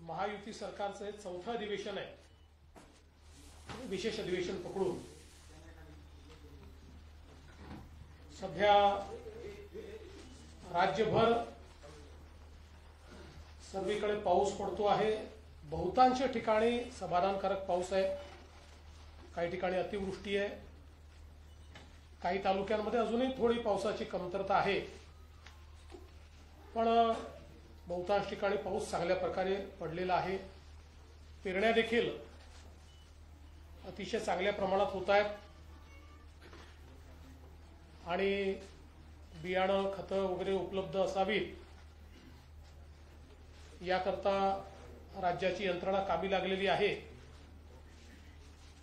महायुती सरकारचं हे चौथं अधिवेशन आहे, विशेष अधिवेशन पकडून. सध्या राज्यभर सर्वीकडे पाऊस पडतो आहे. बहुतांश ठिकाणी समाधानकारक पाऊस आहे, काही ठिकाणी अतिवृष्टी आहे, काही तालुक्यांमध्ये अजूनही थोडी पावसाची कमतरता आहे. पण बहुतांश ठिकाणी पाऊस चांगल्या प्रकारे पडलेला आहे. पेरण्या देखील अतिशय चांगल्या प्रमाणात होत आहेत आणि बियाणं खतं वगैरे उपलब्ध असावीत याकरता राज्याची यंत्रणा कामी लागलेली आहे.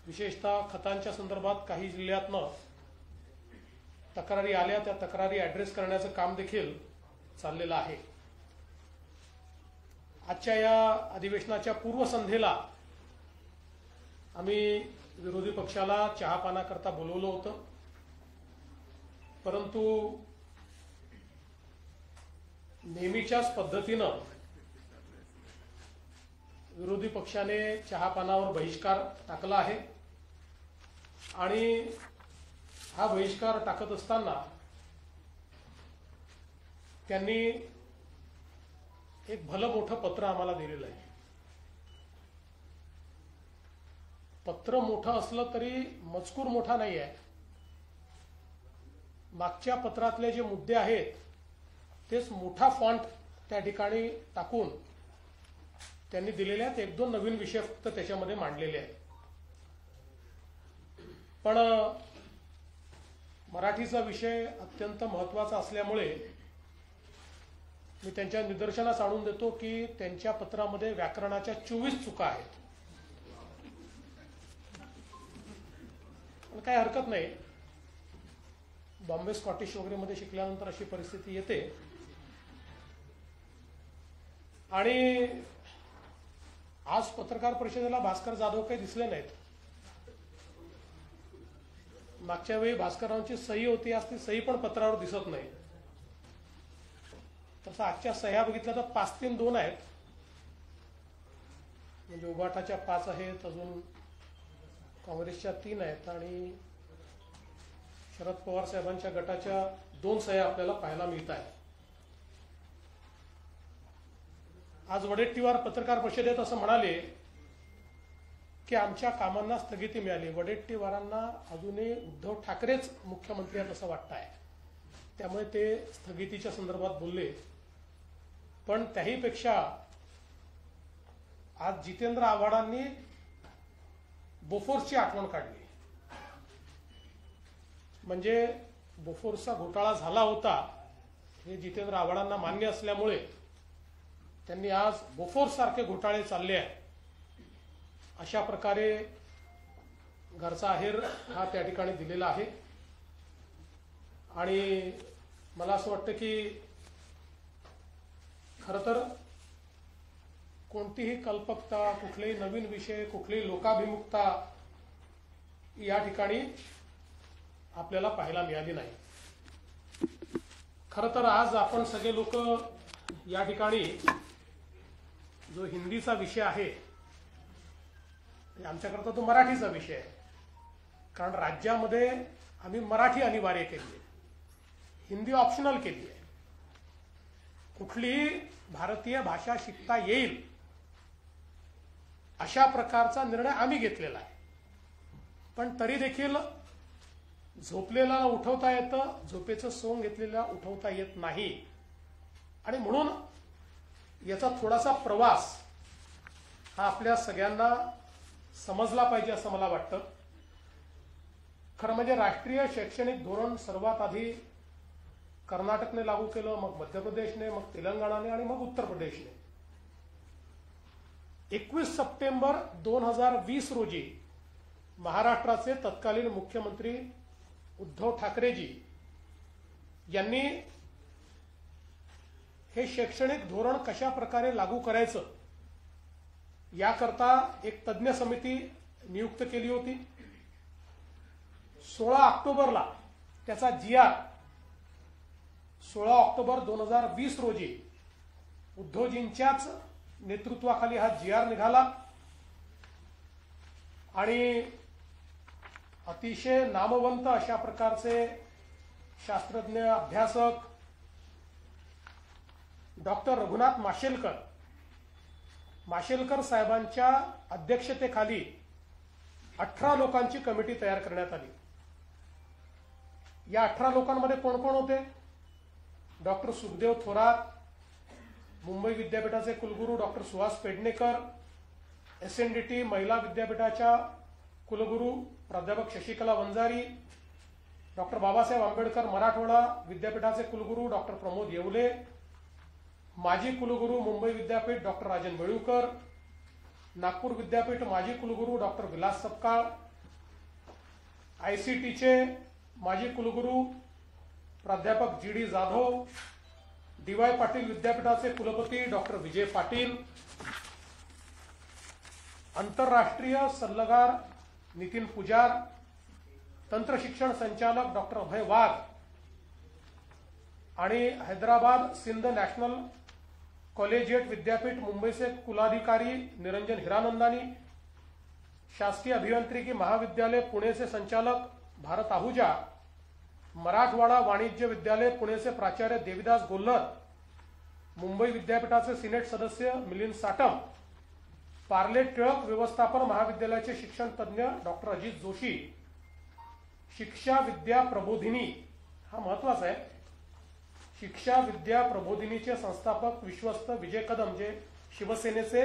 विशेषतः खतांच्या संदर्भात काही जिल्ह्यातनं तक्रारी आल्या, त्या तक्रारी ॲड्रेस करण्याचं काम देखील चाललेलं आहे. आजच्या या अधिवेशनाच्या पूर्वसंध्येला आम्ही विरोधी पक्षाला चहापानाकरता बोलवलं होतं, परंतु नेहमीच्याच पद्धतीनं विरोधी पक्षाने चहापानावर बहिष्कार टाकला आहे आणि हा बहिष्कार टाकत असताना त्यांनी एक भलं मोठं पत्र आम्हाला दिलेलं आहे. पत्र मोठं असलं तरी मजकूर मोठा नाही आहे. मागच्या पत्रातले जे मुद्दे आहेत तेच मोठा फॉन्ट त्या ठिकाणी टाकून त्यांनी दिलेले आहेत. एक दोन नवीन विषय फक्त त्याच्यामध्ये मांडलेले आहेत. पण मराठीचा विषय अत्यंत महत्त्वाचा असल्यामुळे मी त्यांच्या निदर्शनास आणून देतो की त्यांच्या पत्रामध्ये व्याकरणाच्या 24 चुका आहेत. पण काही हरकत नाही, बॉम्बे स्कॉटिश वगैरे मध्ये शिकल्यानंतर अशी परिस्थिती येते. आणि आज पत्रकार परिषदेला भास्कर जाधव काही दिसले नाहीत. मागच्या वेळी भास्कररावांची सही होती, आज ती सही पण पत्रावर दिसत नाही. तसं आजच्या सह्या बघितल्या तर 5-3-2 आहेत, म्हणजे उभाटाच्या 5 आहेत, अजून काँग्रेसच्या 3 आहेत आणि शरद पवार साहेबांच्या गटाच्या 2 सह्या आपल्याला पाहायला मिळत आहेत. आज वडेट्टीवार पत्रकार परिषदेत असं म्हणाले की आमच्या कामांना स्थगिती मिळाली. वडेट्टीवारांना अजूनही उद्धव ठाकरेच मुख्यमंत्री आहेत असं वाटत आहे, त्यामुळे ते स्थगितीच्या संदर्भात बोलले. पण त्याहीपेक्षा आज जितेंद्र आव्हाडांनी बोफोर्सची आठवण काढली. म्हणजे बोफोर्सचा घोटाळा झाला होता हे जितेंद्र आव्हाडांना मान्य असल्यामुळे त्यांनी आज बोफोर्स सारखे घोटाळे चालले आहेत अशा प्रकारे घरचा आहेर हा त्या ठिकाणी दिलेला आहे. आणि मला असं वाटतं की खरं तर कोणतीही कल्पकता, कुठलेही नवीन विषय, कुठलीही लोकाभिमुखता या ठिकाणी आपल्याला पाहायला मिळाली नाही. खरं तर आज आपण सगळे लोक या ठिकाणी जो हिंदीचा विषय आहे, आमच्याकरता तो मराठीचा विषय आहे, कारण राज्यामध्ये आम्ही मराठी अनिवार्य केली आहे, हिंदी ऑप्शनल केली आहे. कुठलीही भारतीय भाषा शिकता येईल अशा प्रकारचा निर्णय आम्ही घेतलेला आहे. पण तरी देखील झोपलेला उठवता येतं, झोपेचं सोंग घेतलेला उठवता येत नाही. आणि म्हणून याचा थोडासा प्रवास हा आपल्या सगळ्यांना समजला पाहिजे असं मला वाटतं. खरं म्हणजे राष्ट्रीय शैक्षणिक धोरण सर्वात आधी कर्नाटकने लागू केलं, मग मध्य प्रदेशने, मग तेलंगणाने आणि मग उत्तर प्रदेशने. 21 सप्टेंबर 2020 रोजी महाराष्ट्राचे तत्कालीन मुख्यमंत्री उद्धव ठाकरेजी यांनी हे शैक्षणिक धोरण कशा प्रकारे लागू करायचं याकरता एक तज्ज्ञ समिती नियुक्त केली होती. 16 ऑक्टोबरला त्याचा GR 16 ऑक्टोबर 2020 रोजी उद्धवजींच्याच नेतृत्वाखाली हा GR निघाला आणि अतिशय नामवंत अशा प्रकारचे शास्त्रज्ञ अभ्यासक डॉक्टर रघुनाथ माशेलकर साहेबांच्या अध्यक्षतेखाली 18 लोकांची कमिटी तयार करण्यात आली। या 18 लोकांमध्ये कोण कोण होते? डॉक्टर सुखदेव थोरात, मुंबई विद्यापीठाचे कुलगुरू डॉक्टर सुहास पेडणेकर, SNDT महिला विद्यापीठाच्या कुलगुरू प्राध्यापक शशिकला वंजारी, डॉक्टर बाबासाहेब आंबेडकर मराठवाडा विद्यापीठाचे कुलगुरू डॉक्टर प्रमोद येवले, माजी कुलगुरू मुंबई विद्यापीठ डॉक्टर राजन बेळुकर, नागपूर विद्यापीठ माजी कुलगुरू डॉक्टर विलास सपकाळ, ICTचे माजी कुलगुरू प्राध्यापक GD जाधव, DY पाटील विद्यापीठाचे कुलपती डॉक्टर विजय पाटील, आंतरराष्ट्रीय सल्लागार नितीन पुजार, तंत्र शिक्षण संचालक डॉक्टर अभय वाघ आणि हैदराबाद सिंध नॅशनल कॉलेजिएट विद्यापीठ मुंबईचे कुलाधिकारी निरंजन हिरानंदानी, शासकीय अभियांत्रिकी महाविद्यालय पुणेचे संचालक भारत आहुजा, मराठवाडा वाणिज्य विद्यालय पुणेचे प्राचार्य देविदास गोल्हर, मुंबई विद्यापीठाचे सिनेट सदस्य मिलिंद साटम, पार्ले टिळक व्यवस्थापन महाविद्यालयाचे शिक्षण तज्ज्ञ डॉक्टर अजित जोशी, शिक्षा विद्या प्रबोधिनी हा महत्वाचा आहे, शिक्षा विद्या प्रबोधिनीचे संस्थापक विश्वस्त विजय कदम जे शिवसेनेचे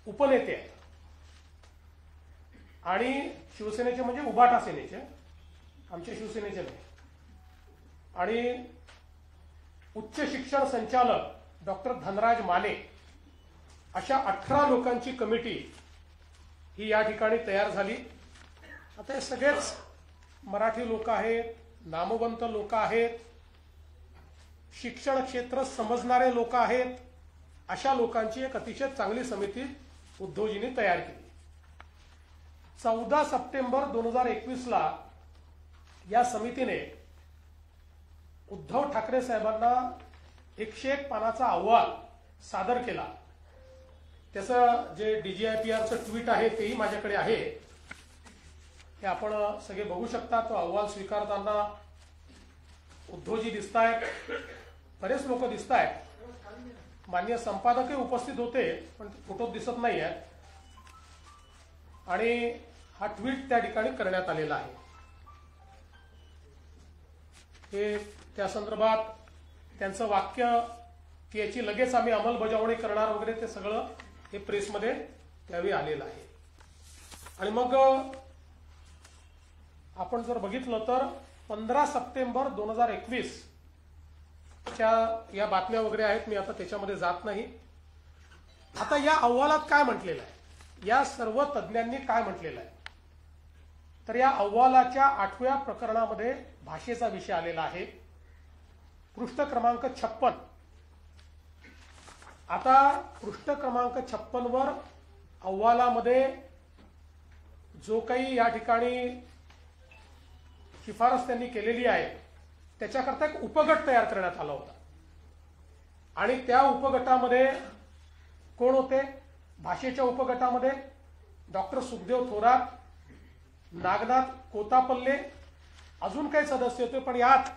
उपनेते आहेत आणि शिवसेनेचे म्हणजे उभाटा सेनेचे, आमचे शिवसेनेचे नाही, आणि उच्च शिक्षण संचालक डॉक्टर धनराज माने, अशा 18 लोकांची कमिटी ही या ठिकाणी तयार झाली। आता हे सगळेच मराठी लोक आहेत, नामवंत लोक आहेत, शिक्षण क्षेत्र समजणारे लोक आहेत, अशा लोकांची एक अतिशय चांगली समिती उद्धवजींनी तयार केली। 14 सप्टेंबर 2021 ला या समितीने उद्धव ठाकरे साहेबांना 101 पानाचा अहवाल सादर केला। त्याचं जे DGIPRचं ट्विट आहे तेही माझ्याकडे आहे, हे आपण सगळे बघू शकता। तो अहवाल स्वीकारताना उद्धवजी दिसतायत, बरेच लोक दिसतायत, माननीय संपादकही उपस्थित होते पण फोटोत दिसत नाही आहेत, आणि हा ट्विट त्या ठिकाणी करण्यात आलेला आहे। हे त्या संदर्भात त्यांचं वाक्य की याची लगेच आम्ही अंमलबजावणी करणार वगैरे ते सगळं हे प्रेसमध्ये त्यावेळी आलेलं आहे। आणि मग आपण जर बघितलं तर 15 सप्टेंबर 2021 च्या या बातम्या वगैरे आहेत, मी आता त्याच्यामध्ये जात नाही। आता या अहवालात काय म्हटलेलं आहे, या सर्व तज्ज्ञांनी काय म्हटलेलं आहे, तर या अहवालाच्या 8व्या प्रकरणामध्ये भाषेचा विषय आलेला आहे, पृष्ठ क्रमांक 56। आता पृष्ठ क्रमांक 56 वर अहवालामध्ये जो काही या ठिकाणी शिफारस त्यांनी केलेली आहे त्याच्याकरता एक उपगट तयार करण्यात आला होता, आणि त्या उपगटामध्ये कोण होते? भाषेच्या उपगटामध्ये डॉक्टर सुखदेव थोरात, नागनाथ कोतापल्ले, अजून काही सदस्य होते, पण यात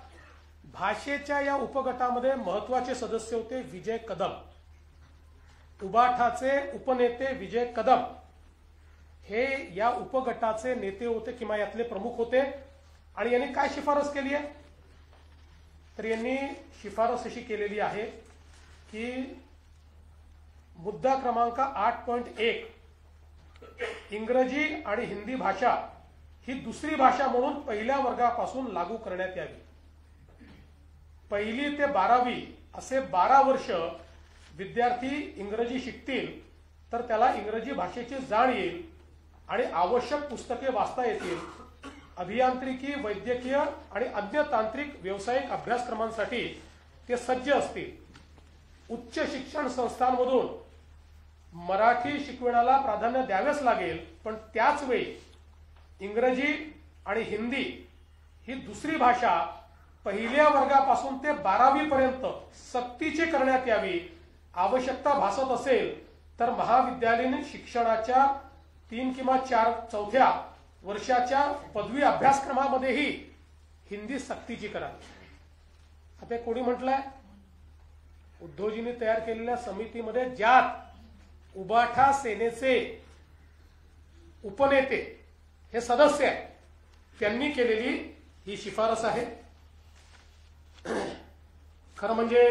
भाषेच्या या उपगटामध्ये महत्वाचे सदस्य होते विजय कदम, उबाठाचे उपनेते विजय कदम हे या उपगटाचे नेते होते किंवा यातले प्रमुख होते। आणि यांनी काय शिफारस केली आहे, तर यांनी शिफारस अशी केलेली आहे की मुद्दा क्रमांक 8.1 इंग्रजी आणि हिंदी भाषा ही दुसरी भाषा म्हणून पहिल्या वर्गापासून लागू करण्यात यावी। 1ली ते 12वी असे 12 वर्ष विद्यार्थी इंग्रजी शिकतील तर त्याला इंग्रजी भाषेची जाण येईल आणि आवश्यक पुस्तके वाचता येतील। अभियांत्रिकी, वैद्यकीय आणि अन्य तांत्रिक व्यावसायिक अभ्यासक्रमांसाठी ते सज्ज असतील। उच्च शिक्षण संस्थांमधून मराठी शिकवण्याला प्राधान्य द्यावेच लागेल, पण त्याच वेळी इंग्रजी आणि हिंदी ही दुसरी भाषा पहिल्या वर्गापासून ते 12वी पर्यंत सक्तीची करण्यात यावी। आवश्यकता भासत असेल तर महाविद्यालयीन शिक्षणाच्या 3 किंवा 4 चौथ्या वर्षाच्या पदवी अभ्यासक्रमामध्येही हिंदी सक्तीची करावी. आता कोणी म्हटलंय, उद्धवजींनी तयार केलेल्या समितीमध्ये ज्यात उबाठा सेनेचे उपनेते हे सदस्य आहेत, त्यांनी केलेली ही शिफारस आहे. खरं म्हणजे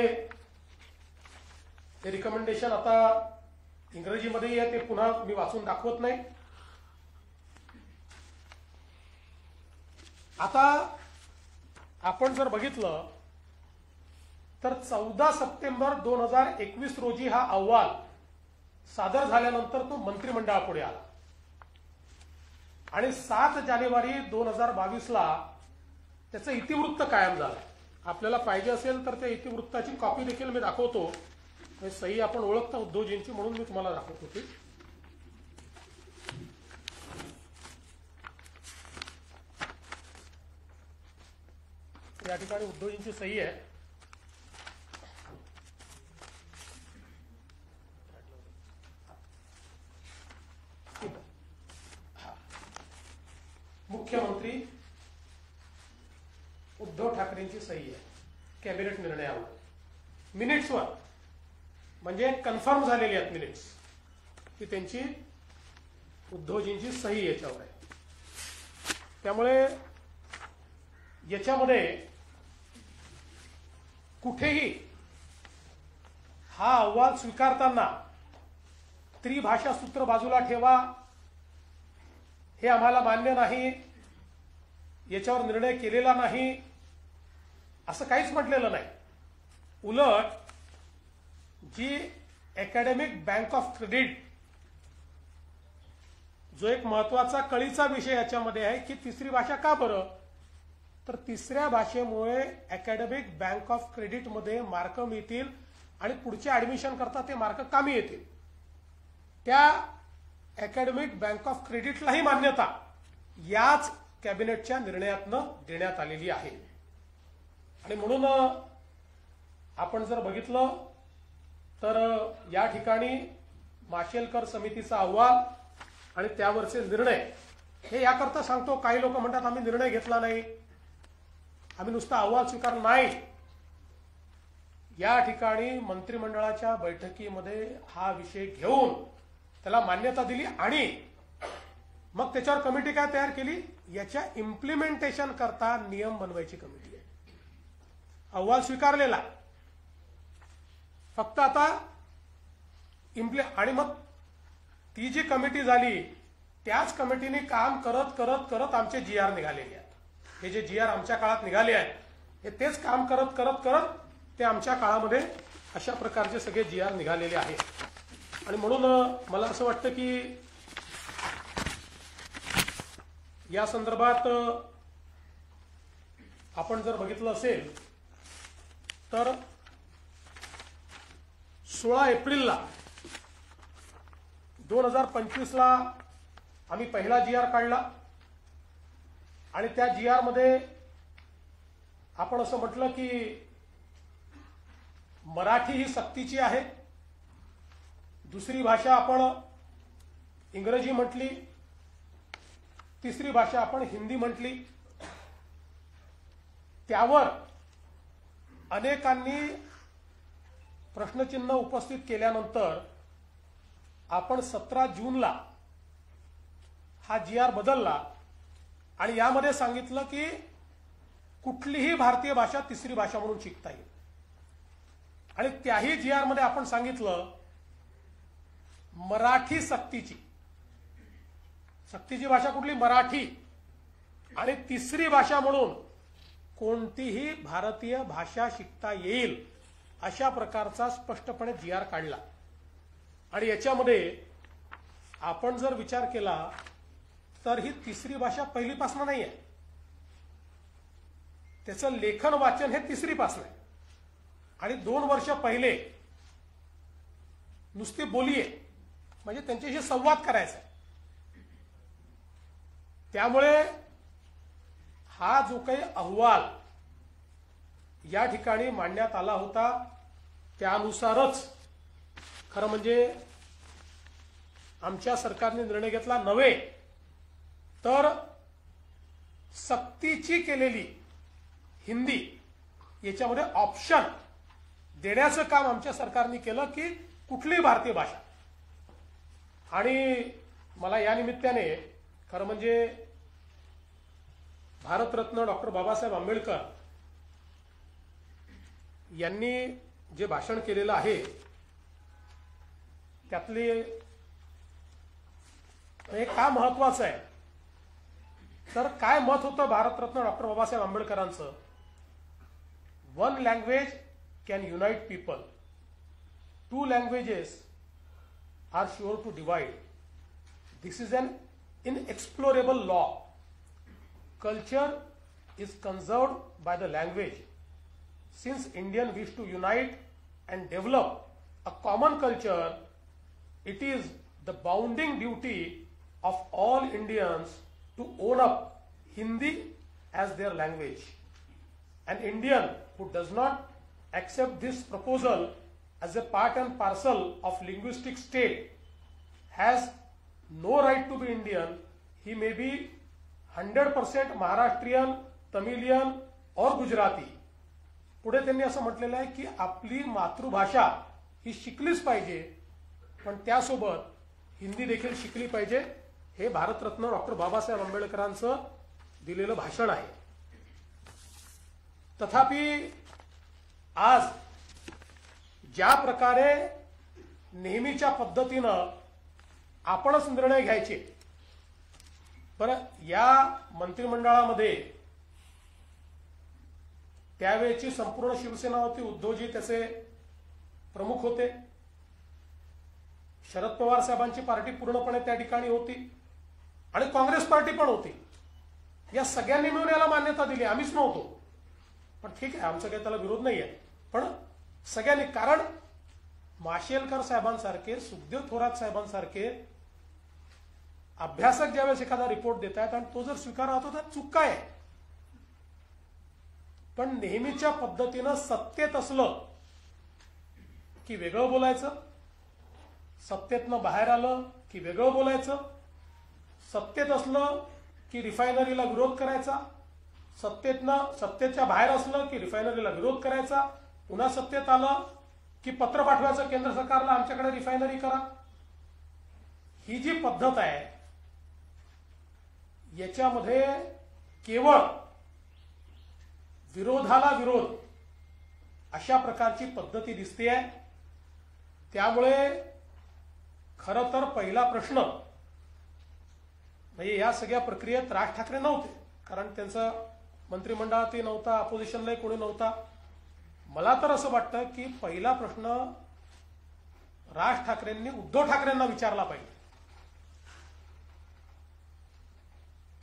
हे रिकमेंडेशन आता इंग्रजीमध्येही आहे, ते पुन्हा मी वाचून दाखवत नाही. आता आपण जर बघितलं तर 14 सप्टेंबर 2021 रोजी हा अहवाल सादर झाल्यानंतर तो मंत्रिमंडळापुढे आला आणि 7 जानेवारी 2022ला त्याचं इतिवृत्त कायम झालं. आपल्याला पाहिजे असेल तर त्या इतिवृत्ताची कॉपी देखील मी दाखवतो. सही आपण ओळखता उद्धवजींची, म्हणून मी तुम्हाला दाखवतो ती. या ठिकाणी उद्धवजींची सही आहे. मुख्यमंत्री उद्धव ठाकरेंची सही आहे कॅबिनेट निर्णयावर, मिनिट्सवर, म्हणजे कन्फर्म झालेली आहेत मिनिट्स की त्यांची उद्धवजींची सही याच्यावर आहे. त्यामुळे याच्यामध्ये कुठेही हा अहवाल स्वीकारताना त्रिभाषा सूत्र बाजूला ठेवा, हे आम्हाला मान्य नाही, याच्यावर निर्णय केलेला नाही, असं काहीच म्हटलेलं नाही. उलट जी अकॅडमिक बँक ऑफ क्रेडिट, जो एक महत्वाचा कळीचा विषय याच्यामध्ये आहे की तिसरी भाषा का बरं, तर तिसऱ्या भाषेमुळे अकॅडमिक बँक ऑफ क्रेडिटमध्ये मार्क मिळतील आणि पुढच्या ऍडमिशन करता ते मार्क कामी येतील. त्या अकॅडमिक बँक ऑफ क्रेडिटलाही मान्यता याच कॅबिनेटच्या निर्णयातनं देण्यात आलेली आहे. आणि म्हणून आपण जर बघितलं तर या ठिकाणी माशेलकर समितीचा अहवाल आणि त्यावरचे निर्णय हे याकरता सांगतो. काही लोक म्हणतात आम्ही निर्णय घेतला नाही, आम्ही नुसता अहवाल स्वीकारला नाही. या ठिकाणी मंत्रिमंडळाच्या बैठकीमध्ये हा विषय घेऊन त्याला मान्यता दिली आणि मग त्याच्यावर कमिटी काय तयार केली, याच्या इम्प्लिमेंटेशन करता नियम बनवायची कमिटी आहे. अहवाल स्वीकारलेला, फक्त आता आणि मग ती जी कमिटी झाली त्याच कमिटीने काम करत करत करत आमचे जीआर निघालेले आहेत. हे जे जीआर आमच्या काळात निघाले आहेत हे तेच काम करत करत करत ते आमच्या काळामध्ये अशा प्रकारचे सगळे जीआर निघालेले आहेत. आणि म्हणून मला असं वाटतं की या संदर्भात आपण जर बघितलं असेल तर 16 एप्रिलला 2025ला आम्ही पहिला जीआर काढला आणि त्या जीआर मध्ये आपण असं म्हटलं की मराठी ही सक्तीची आहे, दुसरी भाषा आपण इंग्रजी म्हटली, तिसरी भाषा आपण हिंदी म्हटली. त्यावर अनेकांनी प्रश्नचिन्ह उपस्थित केल्यानंतर आपण 17 जूनला हा जीआर बदलला आणि यामध्ये सांगितलं की कुठलीही भारतीय भाषा तिसरी भाषा म्हणून शिकता येईल. आणि त्याही जीआर मध्ये आपण सांगितलं मराठी सक्तीची भाषा कुठली, मराठी, आणि तिसरी भाषा म्हणून कोणतीही भारतीय भाषा शिकता येईल अशा प्रकारचा स्पष्टपणे जीआर काढला. आणि याच्यामध्ये आपण जर विचार केला तर ही तिसरी भाषा पहिलीपासून नाही आहे, त्याचं लेखन वाचन हे तिसरीपासून आहे आणि 2 वर्ष पहिले नुसती बोली आहे, म्हणजे त्यांच्याशी संवाद करायचा आहे. त्यामुळे हा जो काही अहवाल या ठिकाणी मांडण्यात आला होता त्यानुसारच खरं म्हणजे आमच्या सरकारने निर्णय घेतला नव्हे तर सक्तीची केलेली हिंदी याच्यामध्ये ऑप्शन देण्याचं काम आमच्या सरकारने केलं की कुठलीही भारतीय भाषा. आणि मला या निमित्ताने खरं म्हणजे भारतरत्न डॉक्टर बाबासाहेब आंबेडकर यांनी जे भाषण केलेलं आहे त्यातले हे का महत्वाचं आहे तर काय मत होतं भारतरत्न डॉक्टर बाबासाहेब आंबेडकरांचं. One language can unite people, two languages are sure to divide. This is an inexplorable law. Culture is conserved by the language. Since Indians wish to unite and develop a common culture, it is the bounden duty of all Indians to own up Hindi as their language. An Indian who does not accept this proposal as a part and parcel of linguistic state has no right to be Indian. He may be 100% Maharashtrian, Tamilian और गुजराती. पुढे त्यांनी असं म्हटलेलं आहे की आपली मातृभाषा ही शिकलीच पाहिजे पण त्यासोबत हिंदी देखील शिकली पाहिजे. हे भारतरत्न डॉक्टर बाबासाहेब आंबेडकरांचं दिलेलं भाषण आहे. तथापि आज ज्या प्रकारे नेहमीच्या पद्धतीनं आपणच निर्णय घ्यायचे. बरं, या मंत्रिमंडळामध्ये त्यावेळेची संपूर्ण शिवसेना होती. उद्धवजी त्याचे प्रमुख होते. शरद पवार साहेबांची पार्टी पूर्णपणे त्या ठिकाणी होती आणि काँग्रेस पार्टी पण होती. या सगळ्यांनी मिळून याला मान्यता दिली. आम्हीच नव्हतो पण ठीक आहे, आमचा काही त्याला विरोध नाही आहे. पण सगळ्यांनी, कारण माशेलकर साहेबांसारखे, सुखदेव थोरात साहेबांसारखे अभ्यासक ज्यावेळेस एखादा रिपोर्ट देत आहेत आणि तो जर स्वीकारला होता तर चूक काय आहे. पण नेहमीच्या पद्धतीनं सत्तेत असलं की वेगळं बोलायचं, सत्तेतनं बाहेर आलं की वेगळं बोलायचं, सत्तेत असलं की रिफायनरीला विरोध करायचा, सत्तेच्या बाहेर असलं की रिफायनरीला विरोध करायचा, पुन्हा सत्तेत आलं की पत्र पाठवायचं केंद्र सरकारला आमच्याकडे रिफायनरी करा. ही जी पद्धत आहे याच्यामध्ये केवळ विरोधाला विरोध अशा प्रकारची पद्धती दिसते आहे. त्यामुळे खरं तर पहिला प्रश्न म्हणजे या सगळ्या प्रक्रियेत राज ठाकरे नव्हते, कारण त्यांचं मंत्रिमंडळातही नव्हता, अपोजिशनलाही कोणी नव्हता. मला तर असं वाटतं की पहिला प्रश्न राज ठाकरेंनी उद्धव ठाकरेंना विचारला पाहिजे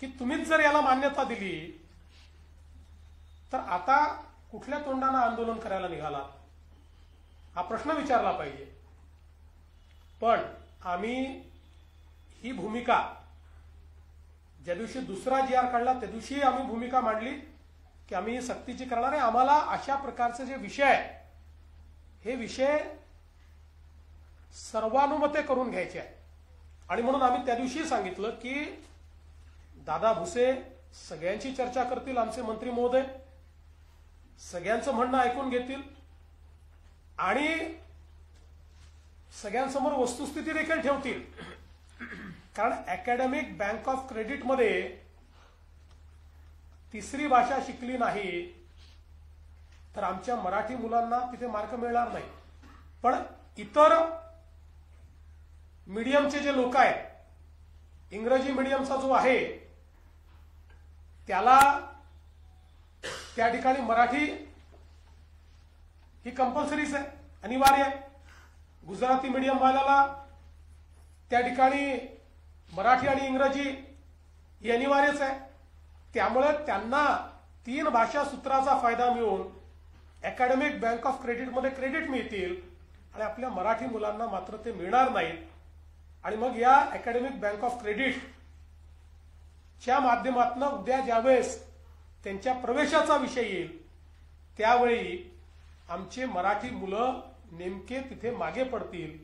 की तुम्हीच जर याला मान्यता दिली तर आता कुठल्या तोंडानं आंदोलन करायला निघाला, हा प्रश्न विचारला पाहिजे. पण आम्ही ही भूमिका ज्या दिवशी दुसरा जी आर काढला त्या दिवशी आम्ही भूमिका मांडली की आम्ही सक्तीची करणार आहे. आम्हाला अशा प्रकारचे जे विषय आहे हे विषय सर्वानुमते करून घ्यायचे आहे. आणि म्हणून आम्ही त्या दिवशी सांगितलं की दादा भुसे सगळ्यांची चर्चा करतील, आमचे मंत्री महोदय सगळ्यांचं म्हणणं ऐकून घेतील आणि सगळ्यांसमोर वस्तुस्थिती देखील ठेवतील. कारण अकॅडमिक बँक ऑफ क्रेडिटमध्ये तिसरी भाषा शिकली नाही तर आमच्या मराठी मुलांना तिथे मार्क मिळणार नाही. पण इतर मीडियमचे जे लोक आहेत, इंग्रजी मीडियमचा जो आहे त्याला त्या ठिकाणी मराठी ही कंपल्सरीच आहे, अनिवार्य आहे. गुजराती मीडियम वाल्याला त्या ठिकाणी मराठी आणि इंग्रजी ही अनिवार्यच आहे. त्यामुळे त्यांना 3 भाषा सूत्राचा फायदा मिळून अकॅडमिक बँक ऑफ क्रेडिटमध्ये क्रेडिट मिळतील आणि आपल्या मराठी मुलांना मात्र ते मिळणार नाहीत. आणि मग या अकॅडमिक बँक ऑफ क्रेडिटच्या माध्यमातून उद्या ज्यावेळेस त्यांच्या प्रवेशाचा विषय येईल त्यावेळी आमचे मराठी मुलं नेमके तिथे मागे पडतील.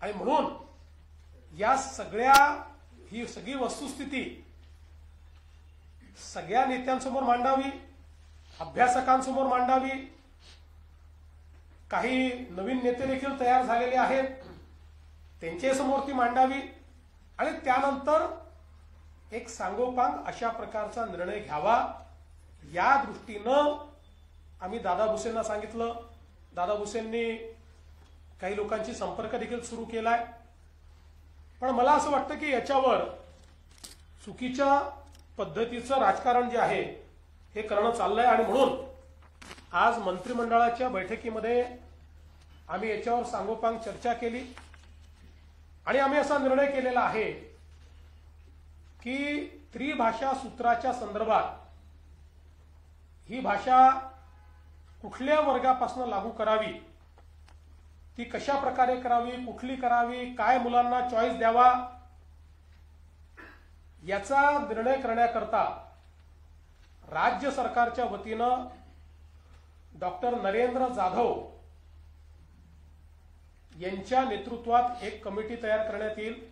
आणि म्हणून या ही सगळी वस्तुस्थिती सगळ्या नेत्यांसमोर मांडावी, अभ्यासकांसमोर मांडावी. काही नवीन नेते देखील तयार झालेले आहेत, त्यांच्या समोर ती मांडावी आणि त्यानंतर एक सांगोपांग अशा प्रकारचा निर्णय घ्यावा. या दृष्टीनं आम्ही दादा भुसेंना सांगितलं. दादा भुसेंनी काही लोकांशी संपर्क देखील सुरू केलाय. पण मला असं वाटतं की याच्यावर चुकीच्या पद्धतीचं राजकारण जे आहे हे करणं चाललंय आणि म्हणून आज मंत्रिमंडळाच्या बैठकीमध्ये आम्ही याच्यावर सांगोपांग चर्चा केली आणि आम्ही असा निर्णय केलेला आहे की त्रिभाषा सूत्राच्या संदर्भात ही भाषा कुठल्या वर्गापासून लागू करावी, ती कशा प्रकारे करावी, कुठली करावी, काय मुलांना चॉईस द्यावा, याचा निर्णय करण्याकरता राज्य सरकारच्या वतीनं डॉक्टर नरेंद्र जाधव यांच्या नेतृत्वात एक कमिटी तयार करण्यात येईल.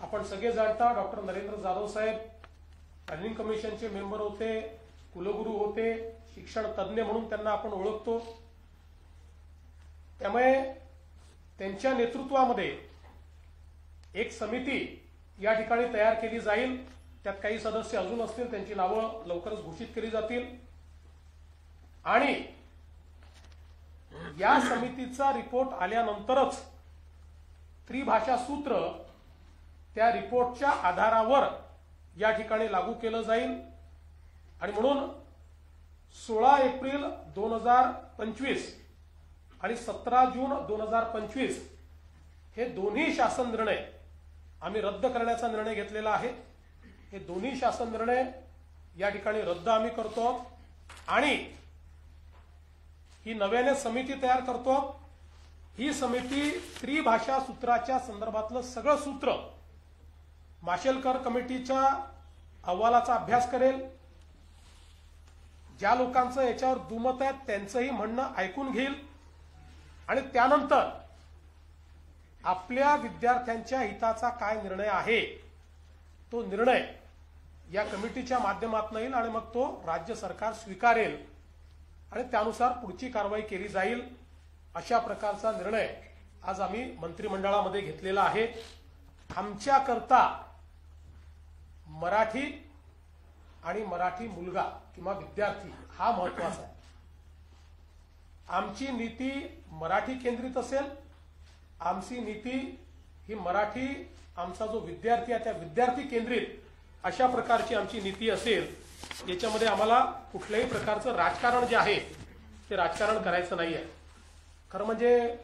आपण सगळे जाणता डॉक्टर नरेंद्र जाधव साहेब प्लॅनिंग कमिशनचे मेंबर होते, कुलगुरू होते, शिक्षण तज्ज्ञ म्हणून त्यांना आपण ओळखतो. त्यामुळे त्यांच्या नेतृत्वामध्ये एक समिती या ठिकाणी तयार केली जाईल. त्यात काही सदस्य अजून असतील, त्यांची नावं लवकरच घोषित केली जातील आणि या समितीचा रिपोर्ट आल्यानंतरच त्रिभाषा सूत्र त्या रिपोर्टच्या आधारावर या ठिकाणी लागू केलं जाईल. आणि म्हणून 16 एप्रिल 2025 आणि 17 जून 2025 हे दोन्ही शासन निर्णय आम्ही रद्द करण्याचा निर्णय घेतलेला आहे. हे दोन्ही शासन निर्णय या ठिकाणी रद्द आम्ही करतो आणि ही नव्याने समिती तयार करतो. ही समिती त्रिभाषा सूत्राच्या संदर्भातलं सगळं सूत्र माशेलकर कमिटीच्या अहवालाचा अभ्यास करेल. ज्या लोकांचं याच्यावर दुमत आहे त्यांचंही म्हणणं ऐकून घेईल आणि त्यानंतर आपल्या विद्यार्थ्यांच्या हिताचा काय निर्णय आहे तो निर्णय या कमिटीच्या माध्यमातून येईल आणि मग तो राज्य सरकार स्वीकारेल आणि त्यानुसार पुढची कारवाई केली जाईल. अशा प्रकारचा निर्णय आज आम्ही मंत्रिमंडळामध्ये घेतलेला आहे. आमच्याकरता मराठी आणि मराठी मुलगा किंवा विद्यार्थी हा महत्वाचा आहे. आमची नीती मराठी केंद्रित असेल. आमची नीती ही मराठी, आमचा जो विद्यार्थी आहे त्या विद्यार्थी केंद्रित अशा प्रकारची आमची नीती असेल. याच्यामध्ये आम्हाला कुठल्याही प्रकारचं राजकारण जे आहे ते राजकारण करायचं नाही आहे. खरं म्हणजे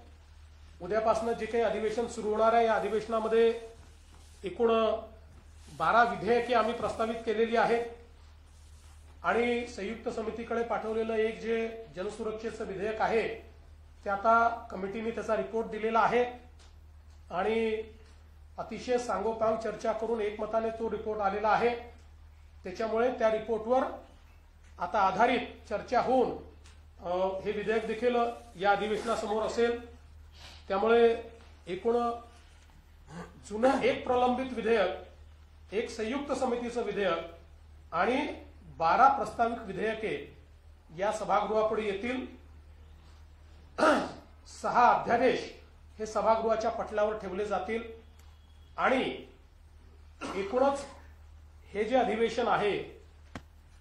उद्यापासून जे काही अधिवेशन सुरू होणार आहे या अधिवेशनामध्ये एकूण 12 विधेयके आम्ही प्रस्तावित केलेली आहेत आणि संयुक्त समितीकडे पाठवलेलं एक जे जनसुरक्षेचं विधेयक आहे ते आता कमिटीने त्याचा रिपोर्ट दिलेला आहे आणि अतिशय सांगोपांग चर्चा करून एकमताने तो रिपोर्ट आलेला आहे. त्याच्यामुळे त्या रिपोर्टवर आता आधारित चर्चा होऊन हे विधेयक देखील या अधिवेशनासमोर असेल. त्यामुळे एकूण जुनं एक प्रलंबित विधेयक, एक संयुक्त समितीचं विधेयक आणि 12 प्रस्तावित विधेयके या सभागृहापुढे येतील. 6 अध्यादेश हे सभागृहाच्या पटलावर ठेवले जातील आणि एकूणच हे जे अधिवेशन आहे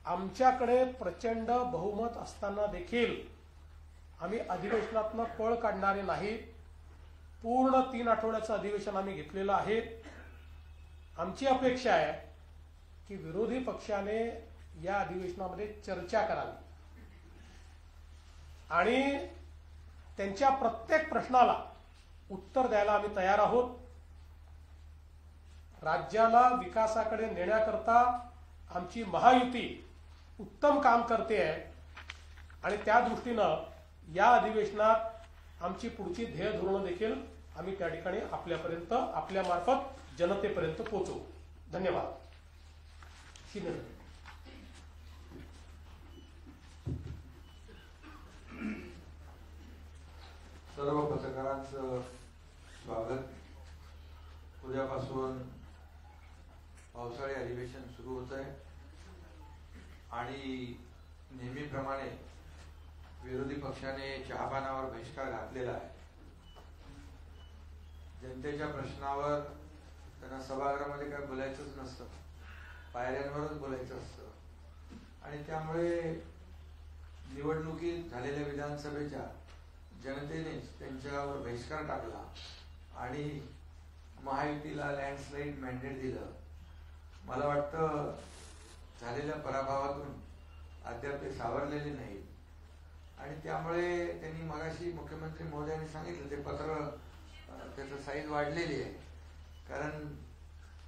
आमच्याकडे प्रचंड बहुमत असताना देखील आम्ही अधिवेशनातनं पळ काढणारे नाही. पूर्ण 3 आठवड्याचं अधिवेशन आम्ही घेतलेलं आहे. आमची अपेक्षा आहे की विरोधी पक्षाने या अधिवेशनामध्ये चर्चा करावी आणि त्यांच्या प्रत्येक प्रश्नाला उत्तर द्यायला आम्ही तयार आहोत. राज्याला विकासाकडे नेण्याकरता आमची महायुती उत्तम काम करते आहे आणि त्या दृष्टीनं या अधिवेशनात आमची पुढची ध्येय धोरणं देखील आम्ही त्या ठिकाणी आपल्यापर्यंत, आपल्या मार्फत जनतेपर्यंत पोहोचवू. धन्यवाद. सर्व पत्रकारांचं स्वागत. आणि नेहमीप्रमाणे विरोधी पक्षाने चहापानावर बहिष्कार घातलेला आहे. जनतेच्या प्रश्नावर त्यांना सभागृहामध्ये काय बोलायचंच नसतं, पायऱ्यांवरच बोलायचं असतं. आणि त्यामुळे निवडणुकीत झालेल्या विधानसभेच्या जनतेनेच त्यांच्यावर बहिष्कार टाकला आणि महायुतीला लँडस्लाईड मॅन्डेट दिलं. मला वाटतं झालेल्या पराभवातून अद्याप ते सावरलेले नाहीत. आणि त्यामुळे त्यांनी मगाशी मुख्यमंत्री महोदयांनी सांगितलं ते पत्र त्याचं साईज वाढलेली आहे, कारण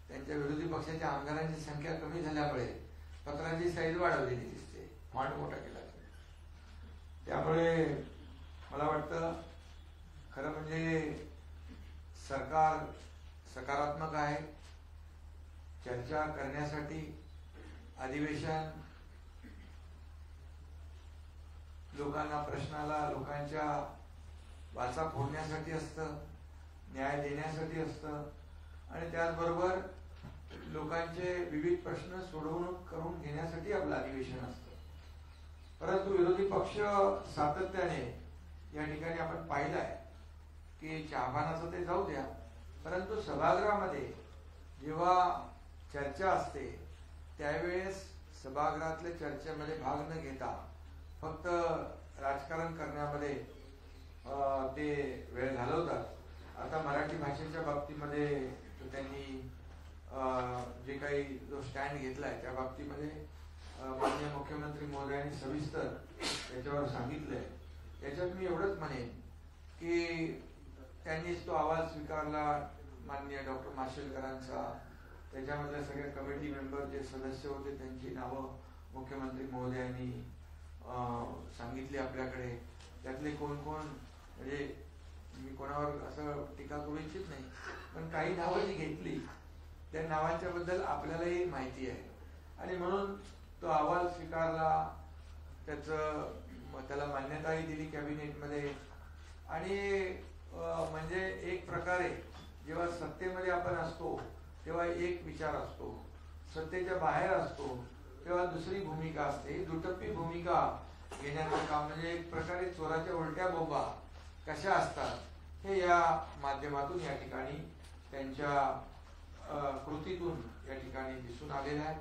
त्यांच्या विरोधी पक्षाच्या आमदारांची संख्या कमी झाल्यामुळे पत्राची साईज वाढवलेली दिसते, फॉन्ट मोठा केला. त्यामुळे मला वाटतं खरं म्हणजे सरकार सकारात्मक आहे. चर्चा करण्यासाठी अधिवेशन लोकांना प्रश्नाला लोकांच्या वाचा फोडण्यासाठी असतं, न्याय देण्यासाठी असतं आणि त्याचबरोबर लोकांचे विविध प्रश्न सोडवणूक करून घेण्यासाठी आपलं अधिवेशन असतं. परंतु विरोधी पक्ष सातत्याने या ठिकाणी आपण पाहिलं आहे की चहापानाचं ते जाऊ द्या, परंतु सभागृहामध्ये जेव्हा चर्चा असते त्यावेळेस सभागृहातल्या चर्चेमध्ये भाग न घेता फक्त राजकारण करण्यामध्ये ते वेळ घालवतात. आता मराठी भाषेच्या बाबतीमध्ये त्यांनी जे काही जो स्टँड घेतलाय त्या बाबतीमध्ये माननीय मुख्यमंत्री महोदयांनी सविस्तर त्याच्यावर सांगितलंय. याच्यात मी एवढंच म्हणेन की त्यांनीच तो अहवाल स्वीकारला माननीय डॉक्टर माशेलकरांचा, त्याच्यामधल्या सगळ्या कमिटी मेंबर जे सदस्य होते त्यांची नावं मुख्यमंत्री महोदयांनी सांगितली आपल्याकडे. त्यातले कोण कोण म्हणजे मी कोणावर असं टीका करू इच्छित नाही, पण काही नावं जी घेतली त्या नावांच्या बद्दल आपल्यालाही माहिती आहे आणि म्हणून तो अहवाल स्वीकारला, त्याला मान्यताही दिली कॅबिनेटमध्ये. आणि म्हणजे एक प्रकारे जेव्हा सत्तेमध्ये आपण असतो तेव्हा एक विचार असतो, सत्तेच्या बाहेर असतो तेव्हा दुसरी भूमिका असते. दुटप्पी भूमिका घेण्याचं काम म्हणजे एक प्रकारे चोराच्या उलट्या बोंबा कशा असतात हे या माध्यमातून या ठिकाणी त्यांच्या कृतीतून या ठिकाणी दिसून आलेलं आहे.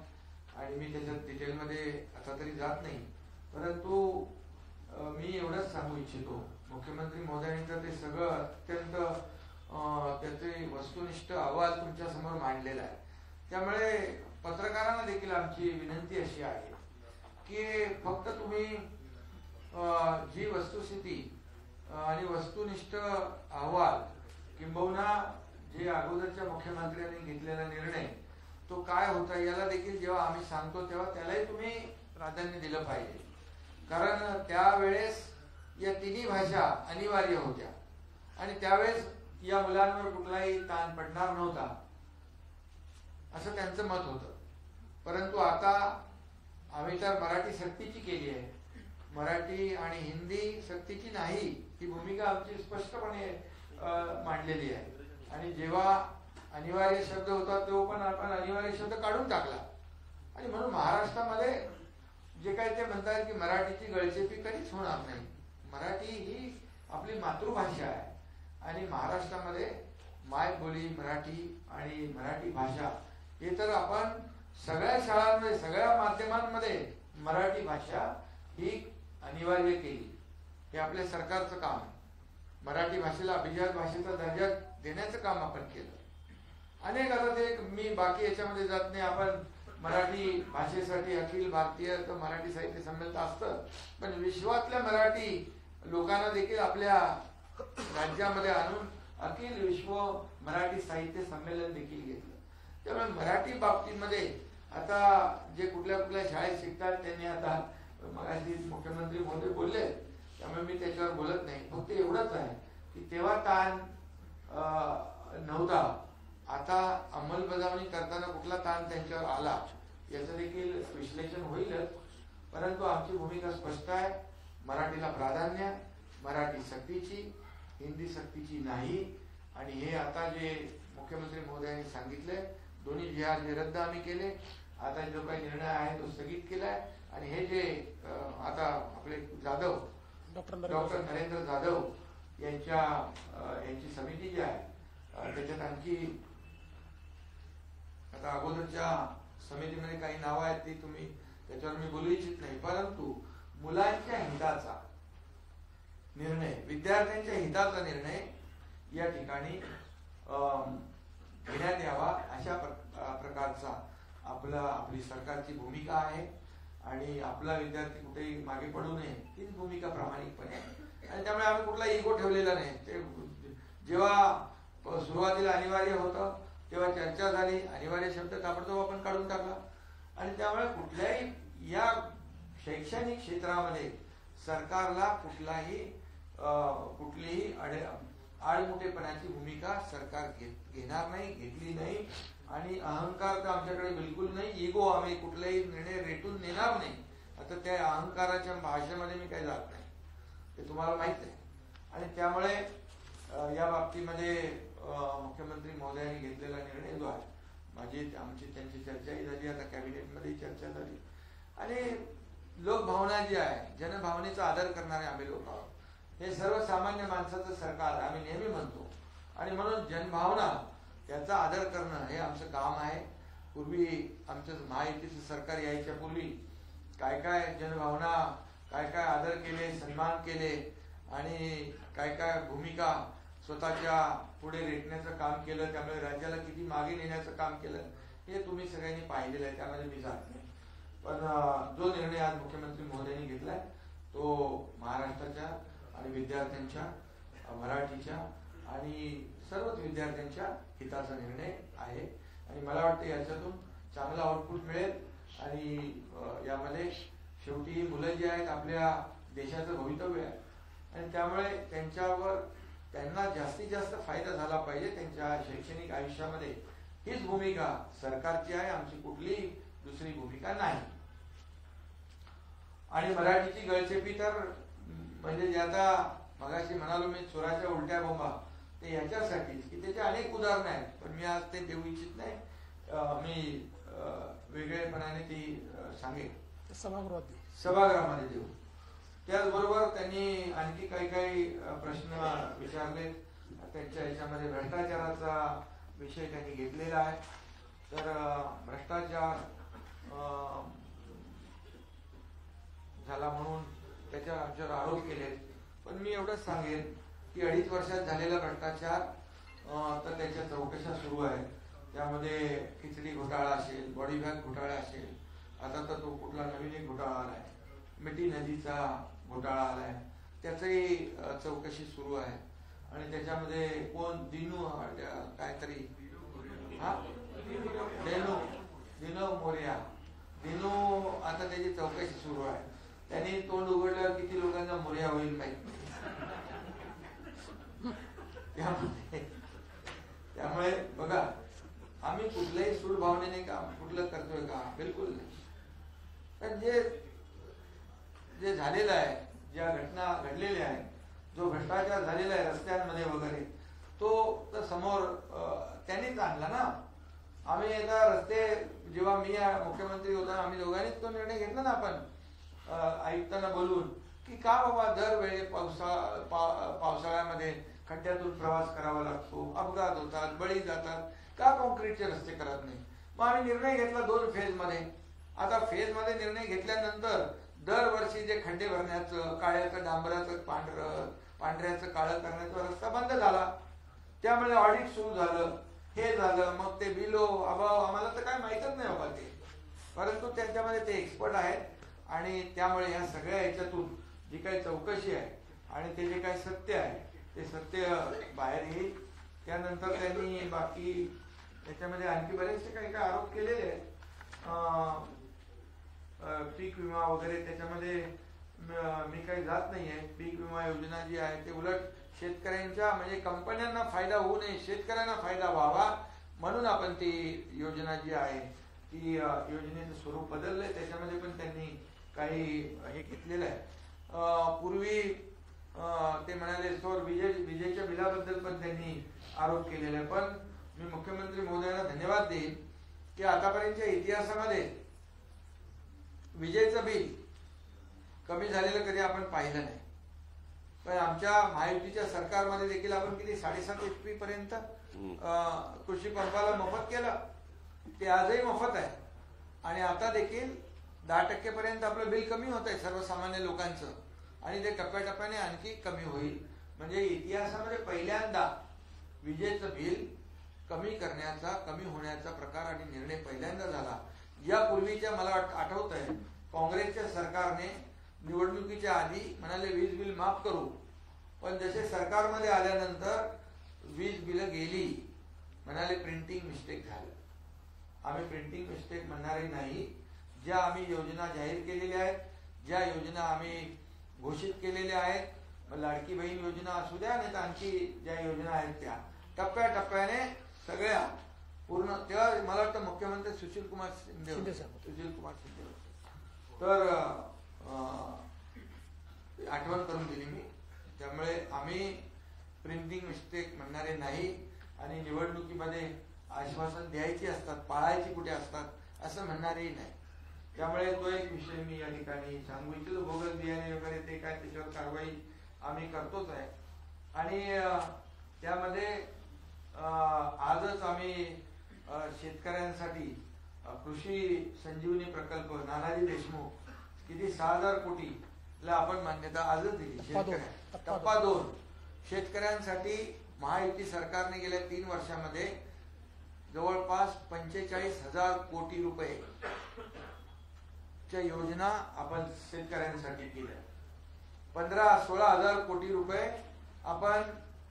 आणि मी त्याच्यात डिटेलमध्ये आता तरी जात नाही, परंतु मी एवढंच सांगू इच्छितो मुख्यमंत्री महोदयांचं ते सगळं अत्यंत त्याचे वस्तुनिष्ठ अहवाल तुमच्या समोर मांडलेला आहे. त्यामुळे पत्रकारांना देखील आमची विनंती अशी आहे की फक्त तुम्ही जी वस्तुस्थिती आणि वस्तुनिष्ठ अहवाल किंबहुना जे अगोदरच्या मुख्यमंत्र्यांनी घेतलेला निर्णय तो काय होता याला देखील जेव्हा आम्ही सांगतो तेव्हा त्यालाही तुम्ही प्राधान्य दिलं पाहिजे. कारण त्यावेळेस या तिन्ही भाषा अनिवार्य होत्या आणि त्यावेळेस या मुलांवर कुठलाही ताण पडणार नव्हता असं त्यांचं मत होतं. परंतु आता आम्ही तर मराठी सक्तीची केली आहे, मराठी आणि हिंदी सक्तीची नाही ही भूमिका आमची स्पष्टपणे मांडलेली आहे. आणि जेव्हा अनिवार्य शब्द होता तो पण आपण अनिवार्य शब्द काढून टाकला. आणि म्हणून महाराष्ट्रामध्ये जे काही ते म्हणतात की मराठीची गळचेपी कधीच होणार नाही. मराठी ही आपली मातृभाषा आहे आणि महाराष्ट्रामध्ये मायबोली मराठी आणि मराठी भाषा हे तर आपण सगळ्या शाळांमध्ये सगळ्या माध्यमांमध्ये मराठी भाषा ही अनिवार्य केली. हे आपल्या सरकारचं काम आहे. मराठी भाषेला अभिजात भाषेचा दर्जा देण्याचं काम आपण केलं. अनेक आता ते मी बाकी याच्यामध्ये जात नाही. आपण मराठी भाषेसाठी अखिल भारतीय मराठी साहित्य संमेलन असतं, पण विश्वातल्या मराठी लोकांना देखील आपल्या राज्यामध्ये आणून अखिल विश्व मराठी साहित्य संमेलन देखील घेतलं. त्यामुळे मराठी बाबतीमध्ये आता जे कुठल्या कुठल्या शाळेत शिकतात त्यांनी आता मगाशी मुख्यमंत्री महोदय बोलले त्यामुळे मी त्याच्यावर बोलत नाही. फक्त एवढंच आहे की तेव्हा ताण नव्हता, आता अंमलबजावणी करताना कुठला ताण त्यांच्यावर आला याचं देखील विश्लेषण होईलच. परंतु आमची भूमिका स्पष्ट आहे. मराठीला प्राधान्य, मराठी सक्तीची, हिंदी सक्तीची नाही. आणि हे आता जे मुख्यमंत्री महोदयांनी सांगितले दोन्ही जिहाद रद्द आम्ही केले आता जो काही निर्णय आहे तो स्थगित केलाय आणि हे जे आता आपले जाधव डॉक्टर नरेंद्र जाधव यांची समिती जी आहे त्याच्यात आणखी आता अगोदरच्या समितीमध्ये काही नावं आहेत ती तुम्ही त्याच्यावर मी बोलू इच्छित नाही, परंतु मुलांच्या हिताचा निर्णय, विद्यार्थ्यांच्या हिताचा निर्णय या ठिकाणी घेण्यात यावा अशा प्रकारचा आपली सरकारची भूमिका आहे आणि आपला विद्यार्थी कुठेही मागे पडू नये हीच भूमिका प्रामाणिकपणे आहे आणि त्यामुळे आम्ही कुठला इगो ठेवलेला नाही. ते जेव्हा सुरुवातीला अनिवार्य होतं तेव्हा चर्चा झाली, अनिवार्य शब्द ताबडतोब आपण काढून टाकला आणि त्यामुळे कुठल्याही या शैक्षणिक क्षेत्रामध्ये सरकारला कुठलीही आडमुठेपणाची भूमिका सरकार घेणार नाही, घेतली नाही आणि अहंकार तर आमच्याकडे बिलकुल नाही. इगो आम्ही कुठलाही निर्णय रेटून नेणार नाही. आता त्या अहंकाराच्या भाषेमध्ये मी काही जात नाही, ते तुम्हाला माहित आहे आणि त्यामुळे या बाबतीमध्ये मुख्यमंत्री महोदयांनी घेतलेला निर्णय जो आहे आमची त्यांची चर्चाही झाली, आता कॅबिनेटमध्ये चर्चा झाली आणि लोकभावना जी आहे, जनभावनेचा आदर करणारे आम्ही लोक आहोत. हे सर्वसामान्य माणसाचं सरकार आम्ही नेहमी म्हणतो आणि म्हणून जनभावना त्याचा आदर करणं हे आमचं काम आहे. पूर्वी आमचं महायुतीचं सरकार यायच्या पूर्वी काय काय जनभावना, काय काय आदर केले, सन्मान केले आणि काय काय भूमिका स्वतःच्या पुढे रेटण्याचं काम केलं, त्यामुळे राज्याला किती मागे नेण्याचं काम केलं हे तुम्ही सगळ्यांनी पाहिलेलं आहे, त्यामध्ये मी जात नाही. पण जो निर्णय आज मुख्यमंत्री महोदयांनी घेतलाय तो महाराष्ट्राच्या आणि विद्यार्थ्यांच्या, मराठीच्या आणि सर्वच विद्यार्थ्यांच्या हिताचा निर्णय आहे आणि मला वाटतं याच्यातून चांगला आउटपुट मिळेल आणि यामध्ये शेवटी मुलं जी आहेत आपल्या देशाचं भवितव्य आहे आणि त्यामुळे त्यांना जास्तीत जास्त फायदा झाला पाहिजे त्यांच्या शैक्षणिक आयुष्यामध्ये. हीच भूमिका सरकारची आहे, आमची कुठलीही दुसरी भूमिका नाही. आणि मराठीची गळचेपी तर म्हणजे आता मगाशी म्हणालो मी चोराच्या उलट्या बोंबा, ते याच्यासाठीच की त्याचे अनेक उदाहरणं आहेत, पण मी आज ते देऊ इच्छित नाही. मी वेगळेपणाने ती सांगेन सभागृहामध्ये देऊ. त्याचबरोबर त्यांनी आणखी काही प्रश्न विचारले, त्यांच्या याच्यामध्ये भ्रष्टाचाराचा विषय त्यांनी घेतलेला आहे. तर भ्रष्टाचार झाला म्हणून त्याच्यावर आमच्यावर आरोप केले, पण मी एवढंच सांगेन की 2.5 वर्षात झालेला भ्रष्टाचार तर त्याच्या चौकशा सुरू आहेत. त्यामध्ये खिचडी घोटाळा असेल, बॉडी बॅग घोटाळा असेल, आता तर तो कुठला नवीन एक घोटाळा आलाय, मिठी नदीचा घोटाळा आलाय, त्याचंही चौकशी सुरू आहे आणि त्याच्यामध्ये कोण दिनू काहीतरी दिनू मोर्या आता त्याची चौकशी सुरू आहे. त्यांनी तोंड उघडल्यावर किती लोकांना मोर्या होईल माहित नाही. त्यामुळे बघा आम्ही कुठल्याही सूड भावनेने काम कुठलं करतोय का, बिलकुल नाही. पण जे झालेलं आहे, ज्या घटना घडलेल्या आहेत, जो भ्रष्टाचार झालेला आहे रस्त्यांमध्ये वगैरे, तो तर समोर त्यांनीच आणला ना. आम्ही एकदा रस्ते जेव्हा मी मुख्यमंत्री होता आम्ही दोघांनीच तो निर्णय घेतला ना आपण आयुक्तांना बोलून की का बाबा दरवेळी पावसाळ्यामध्ये खड्ड्यातून प्रवास करावा लागतो, अपघात होतात, बळी जातात, का कॉन्क्रीटचे रस्ते करत नाही. मग आम्ही निर्णय घेतला 2 फेजमध्ये. आता फेजमध्ये निर्णय घेतल्यानंतर दरवर्षी जे खड्डे भरण्याचं, काळ्याचं डांबराचं पांढऱ्याचं काळं करण्याचा रस्ता बंद झाला. त्यामुळे ऑडिट सुरू झालं, हे झालं, मग ते बिलो अभाव आम्हाला तर काय माहीतच नाही बाबा ते, परंतु त्यांच्यामध्ये ते एक्सपर्ट आहेत आणि त्यामुळे या सगळ्या याच्यातून जी काही चौकशी आहे आणि ते जे काही सत्य आहे ते सत्य बाहेर येईल. त्यानंतर त्यांनी बाकी त्याच्यामध्ये आणखी बरेचसे काही काही आरोप केलेले आहेत. पीक विमा वगैरे त्याच्यामध्ये मी काही जात नाहीये. पीक विमा योजना जी आहे ते उलट शेतकऱ्यांच्या म्हणजे कंपन्यांना फायदा होऊ नये, शेतकऱ्यांना फायदा व्हावा म्हणून आपण ती योजना जी आहे ती योजनेचं स्वरूप बदललंय. त्याच्यामध्ये पण त्यांनी काही हे घेतलेलं आहे. पूर्वी ते म्हणाले सौर विजेच्या बिलाबद्दल पण त्यांनी आरोप केलेला आहे. पण मी मुख्यमंत्री महोदयांना धन्यवाद देईन की आतापर्यंतच्या इतिहासामध्ये विजेचं बिल कमी झालेलं कधी आपण पाहिलं नाही. पण आमच्या महायुतीच्या सरकारमध्ये देखील आपण किती 7.5 HP पर्यंत कृषी पंपाला मोफत केलं. ते आजही मोफत आहे. आणि आता देखील 10% पर्यंत आपलं बिल कमी होत आहे सर्वसामान्य लोकांचं. आणि ते टप्प्याटप्प्याने आणखी कमी होईल. म्हणजे इतिहासामध्ये पहिल्यांदा विजेचं बिल कमी करण्याचा, कमी होण्याचा प्रकार आणि निर्णय पहिल्यांदा झाला. यापूर्वीच्या मला आठवत आहे काँग्रेसच्या सरकारने निवडणुकीच्या आधी म्हणाले वीज बिल माफ करू. पण जसे सरकारमध्ये आल्यानंतर वीज बिल गेली. म्हणाले प्रिंटिंग मिस्टेक झालं. आम्ही प्रिंटिंग मिस्टेक म्हणणारे नाही. ज्या आम्ही योजना जाहीर केलेल्या आहेत, ज्या योजना आम्ही घोषित केलेल्या आहेत, लाडकी बहीण योजना असू द्या नाही तर आणखी ज्या योजना आहेत त्या टप्प्याटप्प्याने सगळ्या पूर्ण. तेव्हा मला वाटतं मुख्यमंत्री सुशील कुमार शिंदे तर आठवण करून दिली मी. त्यामुळे आम्ही प्रिंटिंग मिस्टेक म्हणणारे नाही. आणि निवडणुकीमध्ये आश्वासन द्यायची असतात, पाळायची कुठे असतात असं म्हणणारेही नाही. त्यामुळे तो एक विषय मी या ठिकाणी सांगू इच्छितो. बोगस बियाणे वगैरे ते काय त्याच्यावर कारवाई आम्ही करतोच आहे. आणि त्यामध्ये आजच आम्ही शेतकऱ्यांसाठी कृषी संजीवनी प्रकल्प नानाजी देशमुख किती 6,000 कोटीला आपण मान्यता आजच दिली. शेतकऱ्या टप्पा 2 शेतकऱ्यांसाठी महायुती सरकारने गेल्या 3 वर्षामध्ये जवळपास 45,000 कोटी रुपये च्या योजना आपण शेतकऱ्यांसाठी केल्या. 15-16,000 कोटी रुपये आपण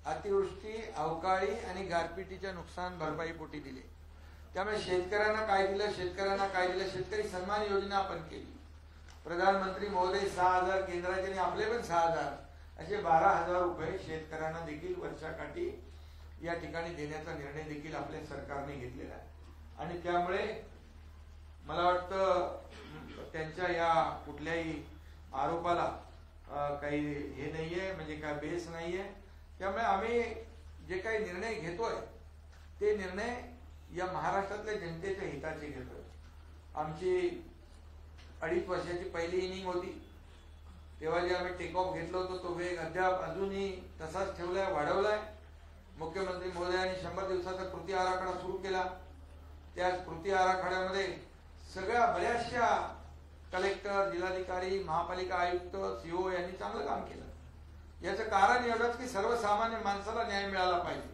अतिवृष्टी, अवकाळी आणि गारपिटीच्या नुकसान भरपाई पोटी दिले. त्यामुळे शेतकऱ्यांना काय दिलं, शेतकरी सन्मान योजना आपण केली. प्रधानमंत्री महोदय 6,000 केंद्राचे आणि आपले पण 6,000 असे 12,000 रुपये शेतकऱ्यांना देखील वर्षाकाठी या ठिकाणी देण्याचा निर्णय देखील आपल्या सरकारने घेतलेला आहे. आणि त्यामुळे मला वाटतं त्यांच्या या कुठल्याही आरोपाला काही हे नाहीये, म्हणजे काय बेस नाहीये. त्यामुळे आम्ही जे काही निर्णय घेतोय ते निर्णय या महाराष्ट्रातल्या जनतेच्या हिताचे घेतोय. आमची 2.5 वर्षाची पहिली इनिंग होती तेव्हा जे आम्ही टेक ऑफ घेतलं होतं तो वेग अद्याप अजूनही तसाच ठेवलाय, वाढवलाय. मुख्यमंत्री महोदयांनी 100 दिवसाचा कृती आराखडा सुरू केला. त्या कृती आराखड्यामध्ये सगळ्या बऱ्याचशा कलेक्टर, जिल्हाधिकारी, महापालिका आयुक्त, सीओ यांनी चांगलं काम केलं. याचं कारण एवढंच की सर्वसामान्य माणसाला न्याय मिळाला पाहिजे.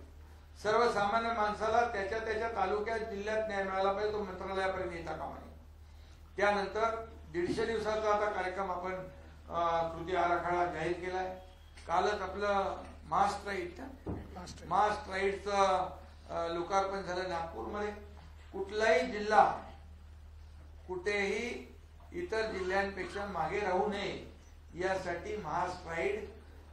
सर्वसामान्य माणसाला त्याच्या तालुक्यात, जिल्ह्यात न्याय मिळाला पाहिजे. तो मंत्रालयापर्यंत येता कामा नये. त्यानंतर 150 दिवसाचा आता कार्यक्रम आपण कृती आराखडा जाहीर केलाय. कालच आपलं मास राईडचं लोकार्पण झालं नागपूरमध्ये. कुठलाही जिल्हा कुठेही इतर जिल्ह्यांपेक्षा मागे राहू नये यासाठी महास्ट्राईड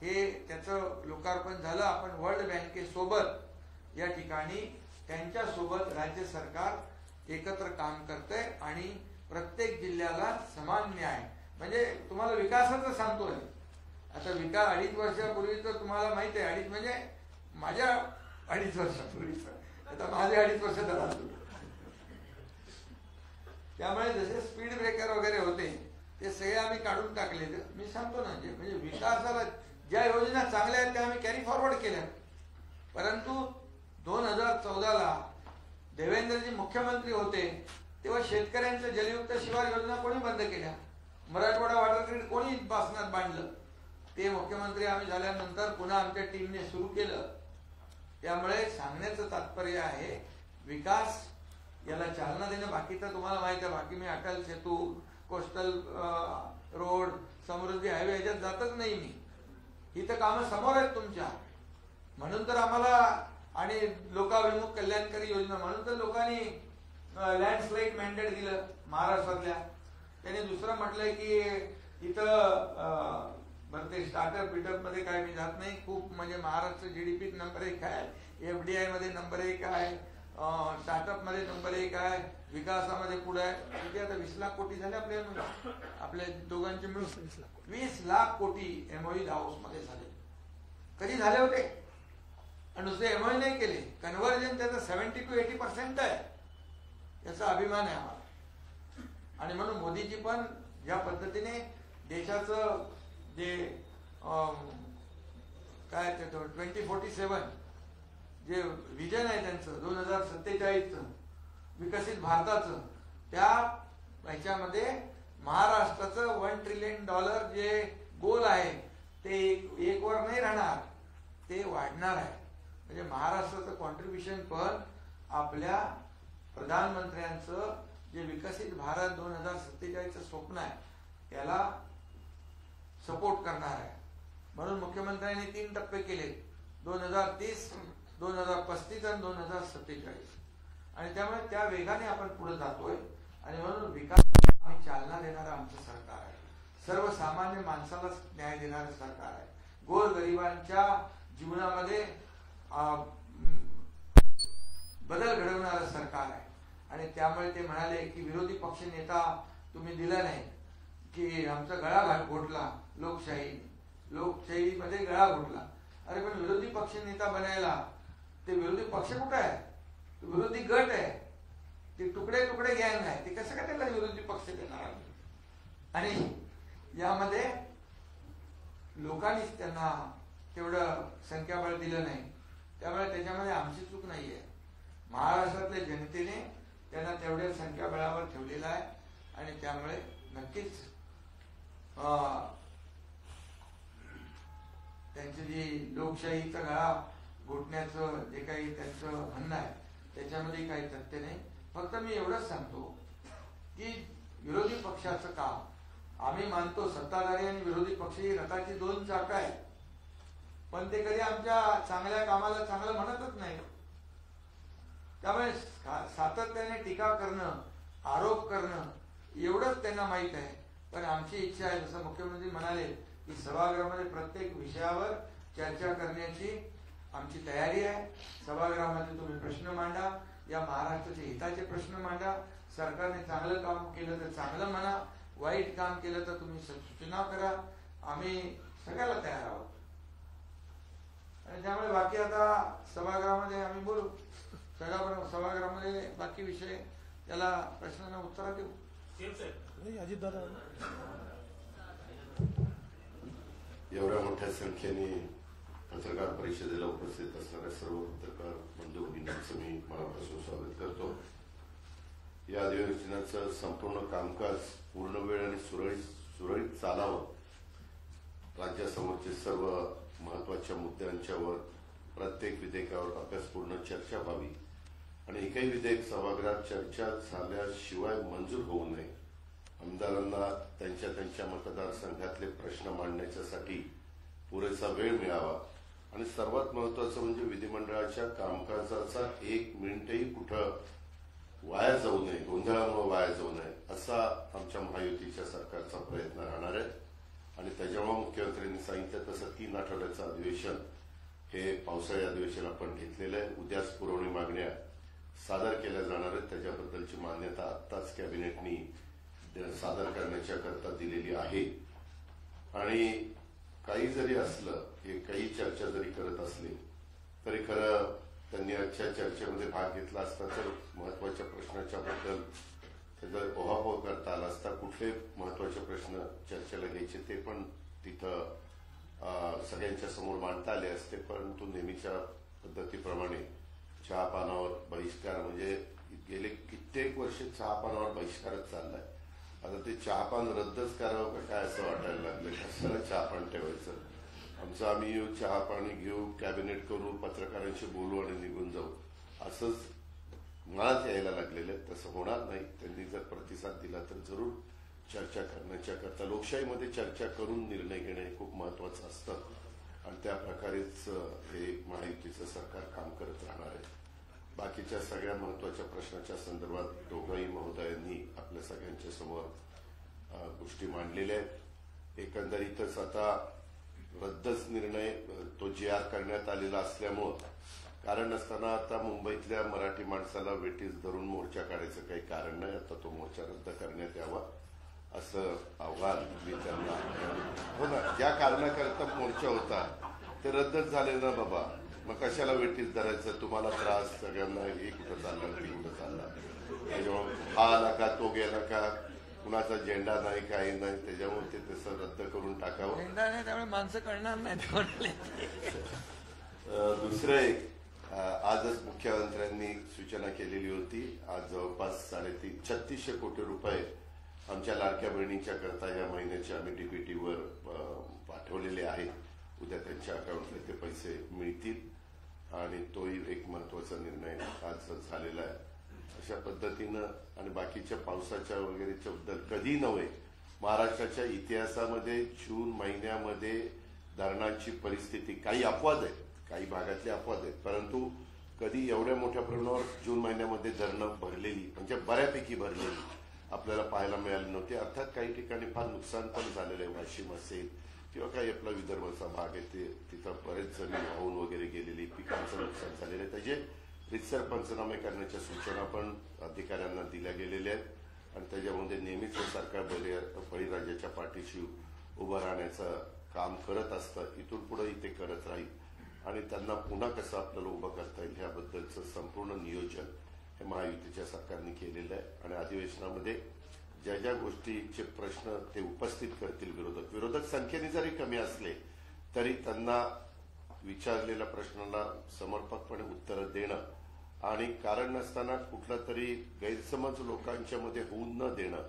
हे त्याचं लोकार्पण झालं. आपण वर्ल्ड बँकेसोबत या ठिकाणी त्यांच्यासोबत राज्य सरकार एकत्र काम करतंय आणि प्रत्येक जिल्ह्याला समान न्याय, म्हणजे तुम्हाला विकासाचं सांगतोय. आता 2.5 वर्षापूर्वी तर तुम्हाला माहिती आहे, 2.5 म्हणजे माझ्या 2.5 वर्षापूर्वीच, आता माझे 2.5 वर्ष झाला. त्यामुळे जसे स्पीड ब्रेकर वगैरे होते ते सगळे आम्ही काढून टाकले. मी सांगतो ना, म्हणजे विकासाला ज्या योजना चांगल्या आहेत त्या आम्ही कॅरी फॉरवर्ड केल्या. परंतु 2014ला देवेंद्रजी मुख्यमंत्री होते तेव्हा शेतकऱ्यांच्या जलयुक्त शिवार योजना कोणी बंद केल्या? मराठवाडा वॉटर ग्रीड कोणी पासनात बांधलं? ते मुख्यमंत्री आम्ही झाल्यानंतर पुन्हा आमच्या टीमने सुरू केलं. त्यामुळे सांगण्याचं तात्पर्य आहे विकास याला चालना देणं. बाकी तर तुम्हाला माहिती आहे, बाकी मी अटल सेतू, कोस्टल रोड, समृद्धी हायवे याच्यात जातच नाही मी. ही तर कामं समोर आहेत तुमच्या. म्हणून तर आम्हाला आणि लोकाभिमुख कल्याणकारी योजना म्हणून तर लोकांनी लँडस्लाईड मॅन्डेट दिलं महाराष्ट्रातल्या. त्याने दुसरं म्हटलंय की इथं बरं ते स्टार्टअप बिटअप मध्ये काय मी जात नाही. खूप म्हणजे महाराष्ट्र GDP नंबर 1 आहे, FDI मध्ये नंबर 1 आहे, स्टार्टअप मध्ये नंबर 1 आहे, विकासामध्ये पुढे आहे. किती आता 20 लाख कोटी झाले आपल्या दोघांचे मिळून 20 लाख कोटी MOU दावोस मध्ये झाले. कधी झाले होते? आणि नुसते MOU नाही केले, कन्व्हर्जन त्याचं 70 to 80% आहे. याचा अभिमान आहे आम्हाला. आणि म्हणून मोदीजी पण ज्या पद्धतीने देशाचं जे काय ते 2047 जे विजन आहे त्यांचं 2047चं विकसित भारताचं, त्या ह्याच्यामध्ये महाराष्ट्राचं $1 ट्रिलियन जे गोल आहे ते एक वर नाही राहणार, ते वाढणार आहे. म्हणजे महाराष्ट्राचं कॉन्ट्रीब्युशन पण आपल्या प्रधानमंत्र्यांचं जे विकसित भारत 2047चं स्वप्न आहे त्याला सपोर्ट करणार आहे. म्हणून मुख्यमंत्र्यांनी 3 टप्पे केले, 2030, 2035 आणि 2047. आणि त्यामुळे त्या वेगाने आपण पुढे जातोय. आणि म्हणून विकासाला आम्ही चालना देणारं आमचं सरकार आहे. सर्वसामान्य माणसाला न्याय देणारं सरकार आहे. गोरगरिबांच्या जीवनामध्ये बदल घडवणारं सरकार आहे. आणि त्यामुळे ते म्हणाले की विरोधी पक्ष नेता तुम्ही दिला नाही, की आमचा गळा घोटला लोकशाहीमध्ये गळा घोटला. अरे पण विरोधी पक्ष नेता बनायला ते विरोधी पक्ष कुठे आहे? तो विरोधी गट आहे, ते तुकडे तुकडे गँग आहे. ते कसं काय त्याला विरोधी पक्ष देणार? आणि यामध्ये लोकांनीच त्यांना तेवढं संख्याबळ दिलं नाही. त्यामुळे त्याच्यामध्ये आमची चूक नाहीये. महाराष्ट्रातल्या जनतेने त्यांना तेवढ्या संख्याबळावर ठेवलेला आहे. आणि त्यामुळे नक्कीच त्यांची जी लोकशाहीचा गळा घोटण्याचं जे काही त्यांचं म्हणणं आहे त्याच्यामध्ये काही तथ्य नाही. फक्त मी एवढंच सांगतो की विरोधी पक्षाचं काम आम्ही मानतो, सत्ताधारी आणि विरोधी पक्ष ही रथाची 2 चाकं आहेत, पण ते कधी आमच्या चांगल्या कामाला चांगलं म्हणतच नाही. त्यामुळे सातत्याने टीका करणं, आरोप करणं एवढंच त्यांना माहीत आहे. पण आमची इच्छा आहे, जसं मुख्यमंत्री म्हणाले की सभागृहामध्ये प्रत्येक विषयावर चर्चा करण्याची आमची तयारी आहे. सभागृहामध्ये तुम्ही प्रश्न मांडा, या महाराष्ट्राच्या हिताचे प्रश्न मांडा. सरकारने चांगलं काम केलं तर चांगलं म्हणा, वाईट काम केलं तर तुम्ही सूचना करा. आम्ही सगळ्याला तयार आहोत. आणि त्यामुळे बाकी आता सभागृहामध्ये आम्ही बोलू. सभागृहामध्ये बाकी विषय त्याला प्रश्नांना उत्तर देऊ. अजितदादा, एवढ्या मोठ्या संख्येने पत्रकार परिषदेला उपस्थित असणाऱ्या सर्व पत्रकार बंधू भगिनींचं मी मनापासून स्वागत करतो. या अधिवेशनाचं संपूर्ण कामकाज पूर्ण वेळ आणि सुरळीत चालावं, राज्यासमोरचे सर्व महत्वाच्या मुद्द्यांच्यावर प्रत्येक विधेयकावर अभ्यासपूर्ण चर्चा व्हावी आणि एकही विधेयक सभागृहात चर्चा झाल्याशिवाय मंजूर होऊ नये. आमदारांना त्यांच्या मतदारसंघातले प्रश्न मांडण्यासाठी पुरेसा वेळ मिळावा आणि सर्वात महत्वाचं म्हणजे विधिमंडळाच्या कामकाजाचा 1 मिनिटही कुठं वाया जाऊ नये, गोंधळामुळे वाया जाऊ नये, असा आमच्या महायुतीच्या सरकारचा प्रयत्न राहणार आहे. आणि त्याच्यामुळे मुख्यमंत्र्यांनी सांगितलं तसं 3 आठवड्याचं अधिवेशन हे पावसाळी अधिवेशन आपण घेतलेलं आहे. उद्याच पुरवणी मागण्या सादर केल्या जाणार आहेत. त्याच्याबद्दलची मान्यता आत्ताच कॅबिनेटनी सादर करण्याच्या करता दिलेली आहे. आणि काही जरी असलं, काही चर्चा जरी करत असली तरी खरं त्यांनी आजच्या चर्चेमध्ये भाग घेतला असता तर महत्वाच्या प्रश्नाच्या बद्दल त्याचा ओहापोह करता आला असता. कुठले महत्वाचे प्रश्न चर्चेला घ्यायचे ते पण तिथं सगळ्यांच्या समोर मांडता आले असते. परंतु नेहमीच्या पद्धतीप्रमाणे चहापानावर बहिष्कार, म्हणजे गेले कित्येक वर्ष चहापानावर बहिष्कारच चाललाय. आता ते चहापान रद्दच करावं का काय असं वाटायला लागलं. कशाला चहापान ठेवायचं? आमचं आम्ही येऊ, चहापाणी घेऊ, कॅबिनेट करू, पत्रकारांशी बोलू आणि निघून जाऊ, असंच मनात यायला लागलेलं. तसं होणार नाही. त्यांनी जर प्रतिसाद दिला तर जरूर चर्चा करण्याच्या करता लोकशाहीमध्ये चर्चा करून निर्णय घेणं हे खूप महत्वाचं असतं आणि त्या प्रकारेच हे महायुतीचं सरकार काम करत राहणार आहे. बाकीच्या सगळ्या महत्वाच्या प्रश्नाच्या संदर्भात दोघंही महोदयांनी आपल्या सगळ्यांच्या समोर गोष्टी मांडलेल्या आहेत. एकंदरीतच आता रद्दच निर्णय तो GR करण्यात आलेला असल्यामुळं कारण नसताना आता मुंबईतल्या मराठी माणसाला वेटीस धरून मोर्चा काढायचं काही कारण नाही. आता तो मोर्चा रद्द करण्यात यावा असं आव्हान मी त्यांना, हो ना, ज्या कारणाकरता मोर्चा होता ते रद्दच झाले ना बाबा, मग कशाला वेटीस धरायचं? तुम्हाला त्रास, सगळ्यांना हे कुठं चाललं ते कुठं चाललं. त्याच्यामुळे हा आला का तो गेला का कुणाचा झेंडा नाही काही नाही त्याच्यामुळे ते तसं रद्द करून टाकावं. झेंडा नाही त्यामुळे माणसं कळणार नाहीत. दुसरं एक आजच मुख्यमंत्र्यांनी सूचना केलेली होती. आज जवळपास 3600 कोटी रुपये आमच्या लाडक्या बहिणींच्या करता या महिन्याचे आम्ही डीबीटीवर पाठवलेले आहेत. उद्या त्यांच्या अकाउंटला ते पैसे मिळतील आणि तोही एक महत्वाचा निर्णय आज झालेला आहे. अशा पद्धतीनं आणि बाकीच्या पावसाच्या वगैरेच्या बद्दल कधी नव्हे महाराष्ट्राच्या इतिहासामध्ये जून महिन्यामध्ये धरणांची परिस्थिती काही अपवाद आहेत, काही भागातले अपवाद आहेत, परंतु कधी एवढ्या मोठ्या प्रमाणावर जून महिन्यामध्ये धरणं भरलेली म्हणजे बऱ्यापैकी भरलेली आपल्याला पाहायला मिळाली नव्हती. अर्थात काही ठिकाणी फार नुकसान पण झालेलं आहे. वाशिम असेल किंवा काही आपला विदर्भाचा भाग आहे ते तिथं बरेच जमीन वाहून वगैरे गेलेली, पिकांचं नुकसान झालेलं आहे. त्याचे रितसर पंचनामे करण्याच्या सूचना पण अधिकाऱ्यांना दिल्या गेलेल्या आहेत आणि त्याच्यामध्ये नेहमीच सरकार बळीराजाच्या पाठीशी उभं राहण्याचं काम करत असतं. इथून पुढेही ते करत राहील आणि त्यांना पुन्हा कसं आपल्याला उभं करता येईल ह्याबद्दलचं संपूर्ण नियोजन हे महायुतीच्या सरकारने केलेलं आहे. आणि अधिवेशनामध्ये ज्या ज्या गोष्टीचे प्रश्न ते उपस्थित करतील विरोधक संख्येने जरी कमी असले तरी त्यांना विचारलेल्या प्रश्नांना समर्पकपणे उत्तरं देणं आणि कारण नसताना कुठला तरी गैरसमज लोकांच्या मध्ये होऊन न देणं.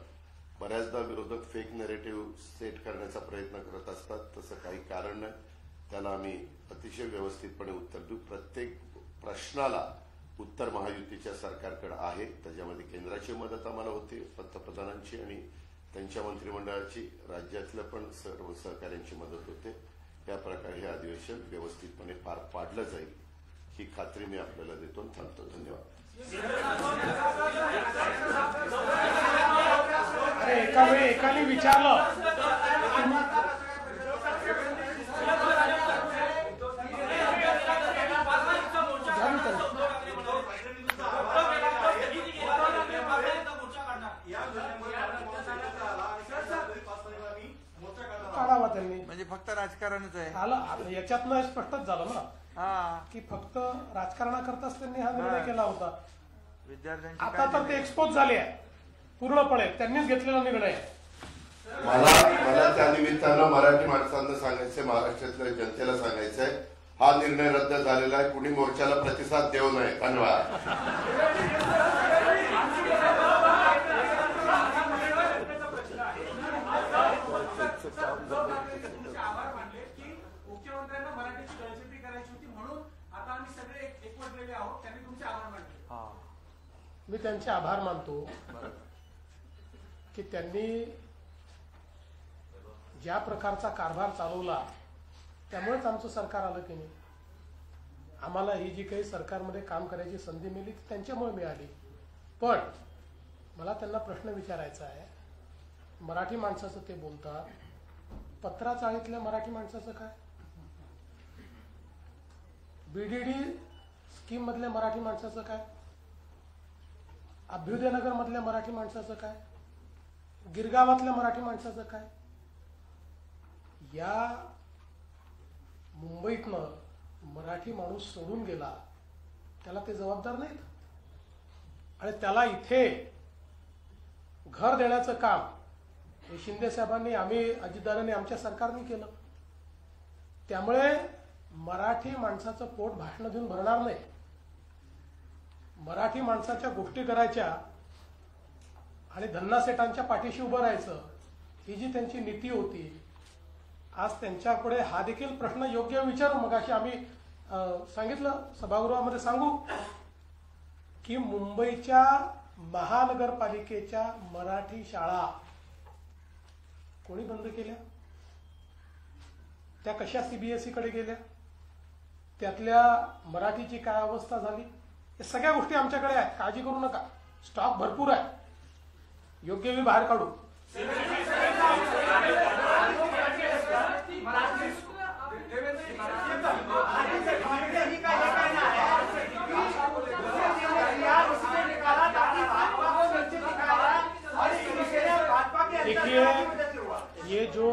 बऱ्याचदा विरोधक फेक नरेटिव्ह सेट करण्याचा प्रयत्न करत असतात, तसं काही कारण नाही. त्याला आम्ही अतिशय व्यवस्थितपणे उत्तर देऊ. प्रत्येक प्रश्नाला उत्तर महायुतीच्या सरकारकडे आहे. त्याच्यामध्ये केंद्राची मदत आम्हाला होते, पंतप्रधानांची आणि त्यांच्या मंत्रिमंडळाची, राज्यातल्या पण सर्व सहकाऱ्यांची मदत होते. या प्रकारे हे अधिवेशन व्यवस्थितपणे पार पाडलं जाईल ही खात्री मी आपल्याला देतो. थांबतो. धन्यवाद. अरे एका वेळी एकाने विचारलं काढावा त्यांनी, म्हणजे फक्त राजकारणच आहे. आलं याच्यातनं स्पष्टच झालं ना की फक्त राजकारणाकरताच त्यांनी हा निर्णय केला होता. विद्यार्थ्यांची आता तर ते एक्सपोज झाले आहे पूर्णपणे, त्यांनीच घेतलेला निर्णय आहे. मला त्या निमित्तानं मराठी माणसांना सांगायचंय, महाराष्ट्रातल्या जनतेला सांगायचंय, हा निर्णय रद्द झालेला आहे. कुणी मोर्चाला प्रतिसाद देऊ नये. धन्यवाद. मुख्यमंत्र्यांना मराठीची गळचेपी करायची होती म्हणून आता आम्ही सगळे एकवटलेले आहोत. त्यांनी तुमचे आभार मानले. मी त्यांचे आभार मानतो की त्यांनी ज्या प्रकारचा कारभार चालवला त्यामुळेच आमचं सरकार आलं की नाही. आम्हाला ही जी काही सरकारमध्ये काम करायची संधी मिळाली ती त्यांच्यामुळे मिळाली. पण मला त्यांना प्रश्न विचारायचा आहे. मराठी माणसाचं ते बोलतात, पत्राचाळीतल्या मराठी माणसाचं काय, बीडीडी स्कीम मधल्या मराठी माणसाचं काय, अभ्युदयनगर मधल्या मराठी माणसाचं काय, गिरगावातल्या मराठी माणसाचं काय. या मुंबईतनं मराठी माणूस सोडून गेला त्याला ते जबाबदार नाहीत आणि त्याला इथे घर देण्याचं काम हे शिंदे साहेबांनी, आम्ही अजितदादांनी, आमच्या सरकारने केलं. त्यामुळे मराठी माणसाचं पोट भाषण देऊन भरणार नाही. मराठी माणसाच्या गोष्टी करायच्या आणि धन्नासेठांच्या पाठीशी उभं राहायचं ही जी त्यांची नीती होती, आज त्यांच्यापुढे हा देखील प्रश्न योग्य विचारू. मग अशी आम्ही सांगितलं सभागृहामध्ये सांगू की मुंबईच्या महानगरपालिकेच्या मराठी शाळा कोणी बंद केल्या, त्या कशा सीबीएसई कडे गेल्या, त्यातल्या मराठीची काय अवस्था झाली, या सगळ्या गोष्टी आमच्याकडे आहेत. काळजी करू नका, स्टॉक भरपूर आहे, योग्य वेळी बाहेर काढू. देखिए, ये जो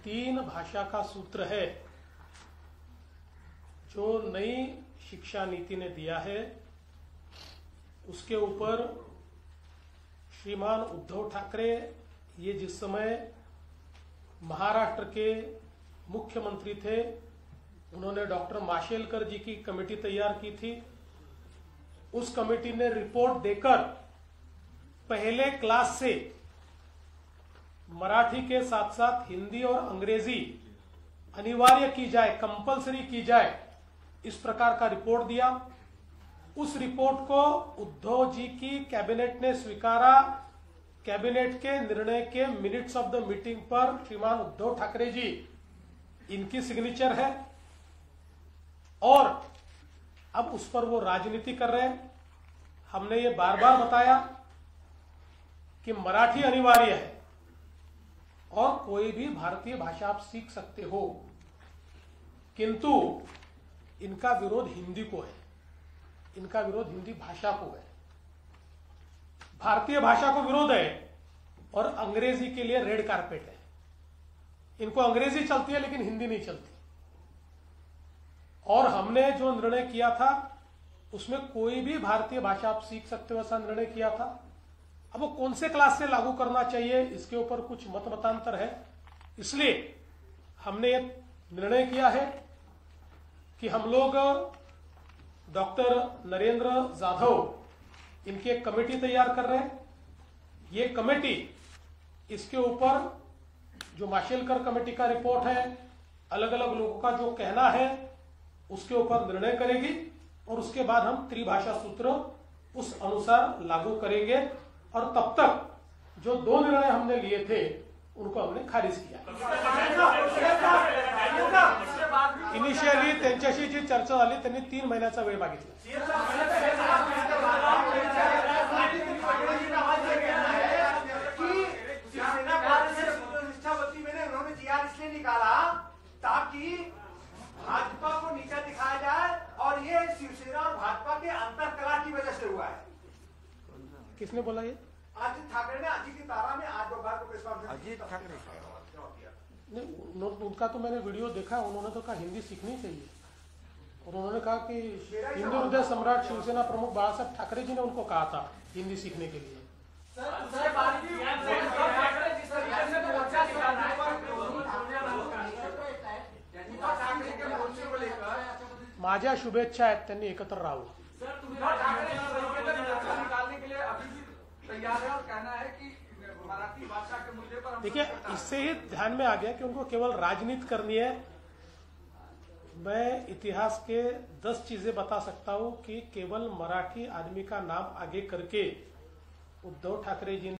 3 भाषा का सूत्र है जो नई शिक्षा नीति ने दिया है उसके ऊपर श्रीमान उद्धव ठाकरे ये जिस समय महाराष्ट्र के मुख्यमंत्री थे, उन्होंने डॉक्टर माशेलकर जी की कमेटी तैयार की थी। उस कमेटी ने रिपोर्ट देकर पहले क्लास से मराठी के साथ साथ हिंदी और अंग्रेजी अनिवार्य की जाए, कंपलसरी की जाए, इस प्रकार का रिपोर्ट दिया। उस रिपोर्ट को उद्धव जी की कैबिनेट ने स्वीकारा। कैबिनेट के निर्णय के मिनट्स ऑफ द मीटिंग पर श्रीमान उद्धव ठाकरे जी, इनकी सिग्नेचर है और अब उस पर वो राजनीति कर रहे हैं। हमने ये बार बार बताया कि मराठी अनिवार्य है और कोई भी भारतीय भाषा आप सीख सकते हो, किंतु इनका विरोध हिंदी को है, इनका विरोध हिंदी भाषा को है। भारतीय भाषा को विरोध है और अंग्रेजी के लिए रेड कारपेट है। इनको अंग्रेजी चलती है लेकिन हिंदी नहीं चलती। और हमने जो निर्णय किया था उसमें कोई भी भारतीय भाषा आप सीख सकते हो, ऐसा निर्णय किया था। अब वो कौन से क्लास से लागू करना चाहिए इसके ऊपर कुछ मत मतांतर है। इसलिए हमने ये निर्णय किया है कि हम लोग डॉक्टर नरेंद्र जाधव, इनकी एक कमेटी तैयार कर रहे हैं। ये कमेटी इसके ऊपर जो माशेलकर कमेटी का रिपोर्ट है, अलग अलग लोगों का जो कहना है, उसके ऊपर निर्णय करेगी और उसके बाद हम त्रिभाषा सूत्र उस अनुसार लागू करेंगे। और तब तक जो 2 निर्णय हमने लिए थे उनको हमने खारिज किया। इनिशियली त्यांच्याशी जी चर्चा झाली त्यांनी 3 महिन्याचा वेळ मागितला। उन्होंने जीआर इसलिए निकाला ताकि भाजपा को नीचा दिखाया जाए और ये शिवसेना और भाजपा के अंतरकलह की वजह से हुआ है। किसने बोला ये? अजित ठाकरे ने अजीत की तारा में आज दोपहर को प्रेस कॉन्फ्रेंस अजीत ठाकरे नहीं, उनका तो मैंने वीडियो देखा। उन्होंने तो कहा हिंदी सीखनी चाहिए और उन्होंने कहा कि हिंदू हृदय सम्राट शिवसेना प्रमुख बाला साहब ठाकरे जी ने उनको कहा था हिंदी सीखने के लिए। माझ्या शुभेच्छा आहेत त्यांनी एकत्र राहावं। देखिए, इससे ही ध्यान में आ गया कि उनको केवल राजनीति करनी है। मैं इतिहास के 10 चीजें बता सकता हूं कि केवल मराठी आदमी का नाम आगे करके उद्धव ठाकरे जी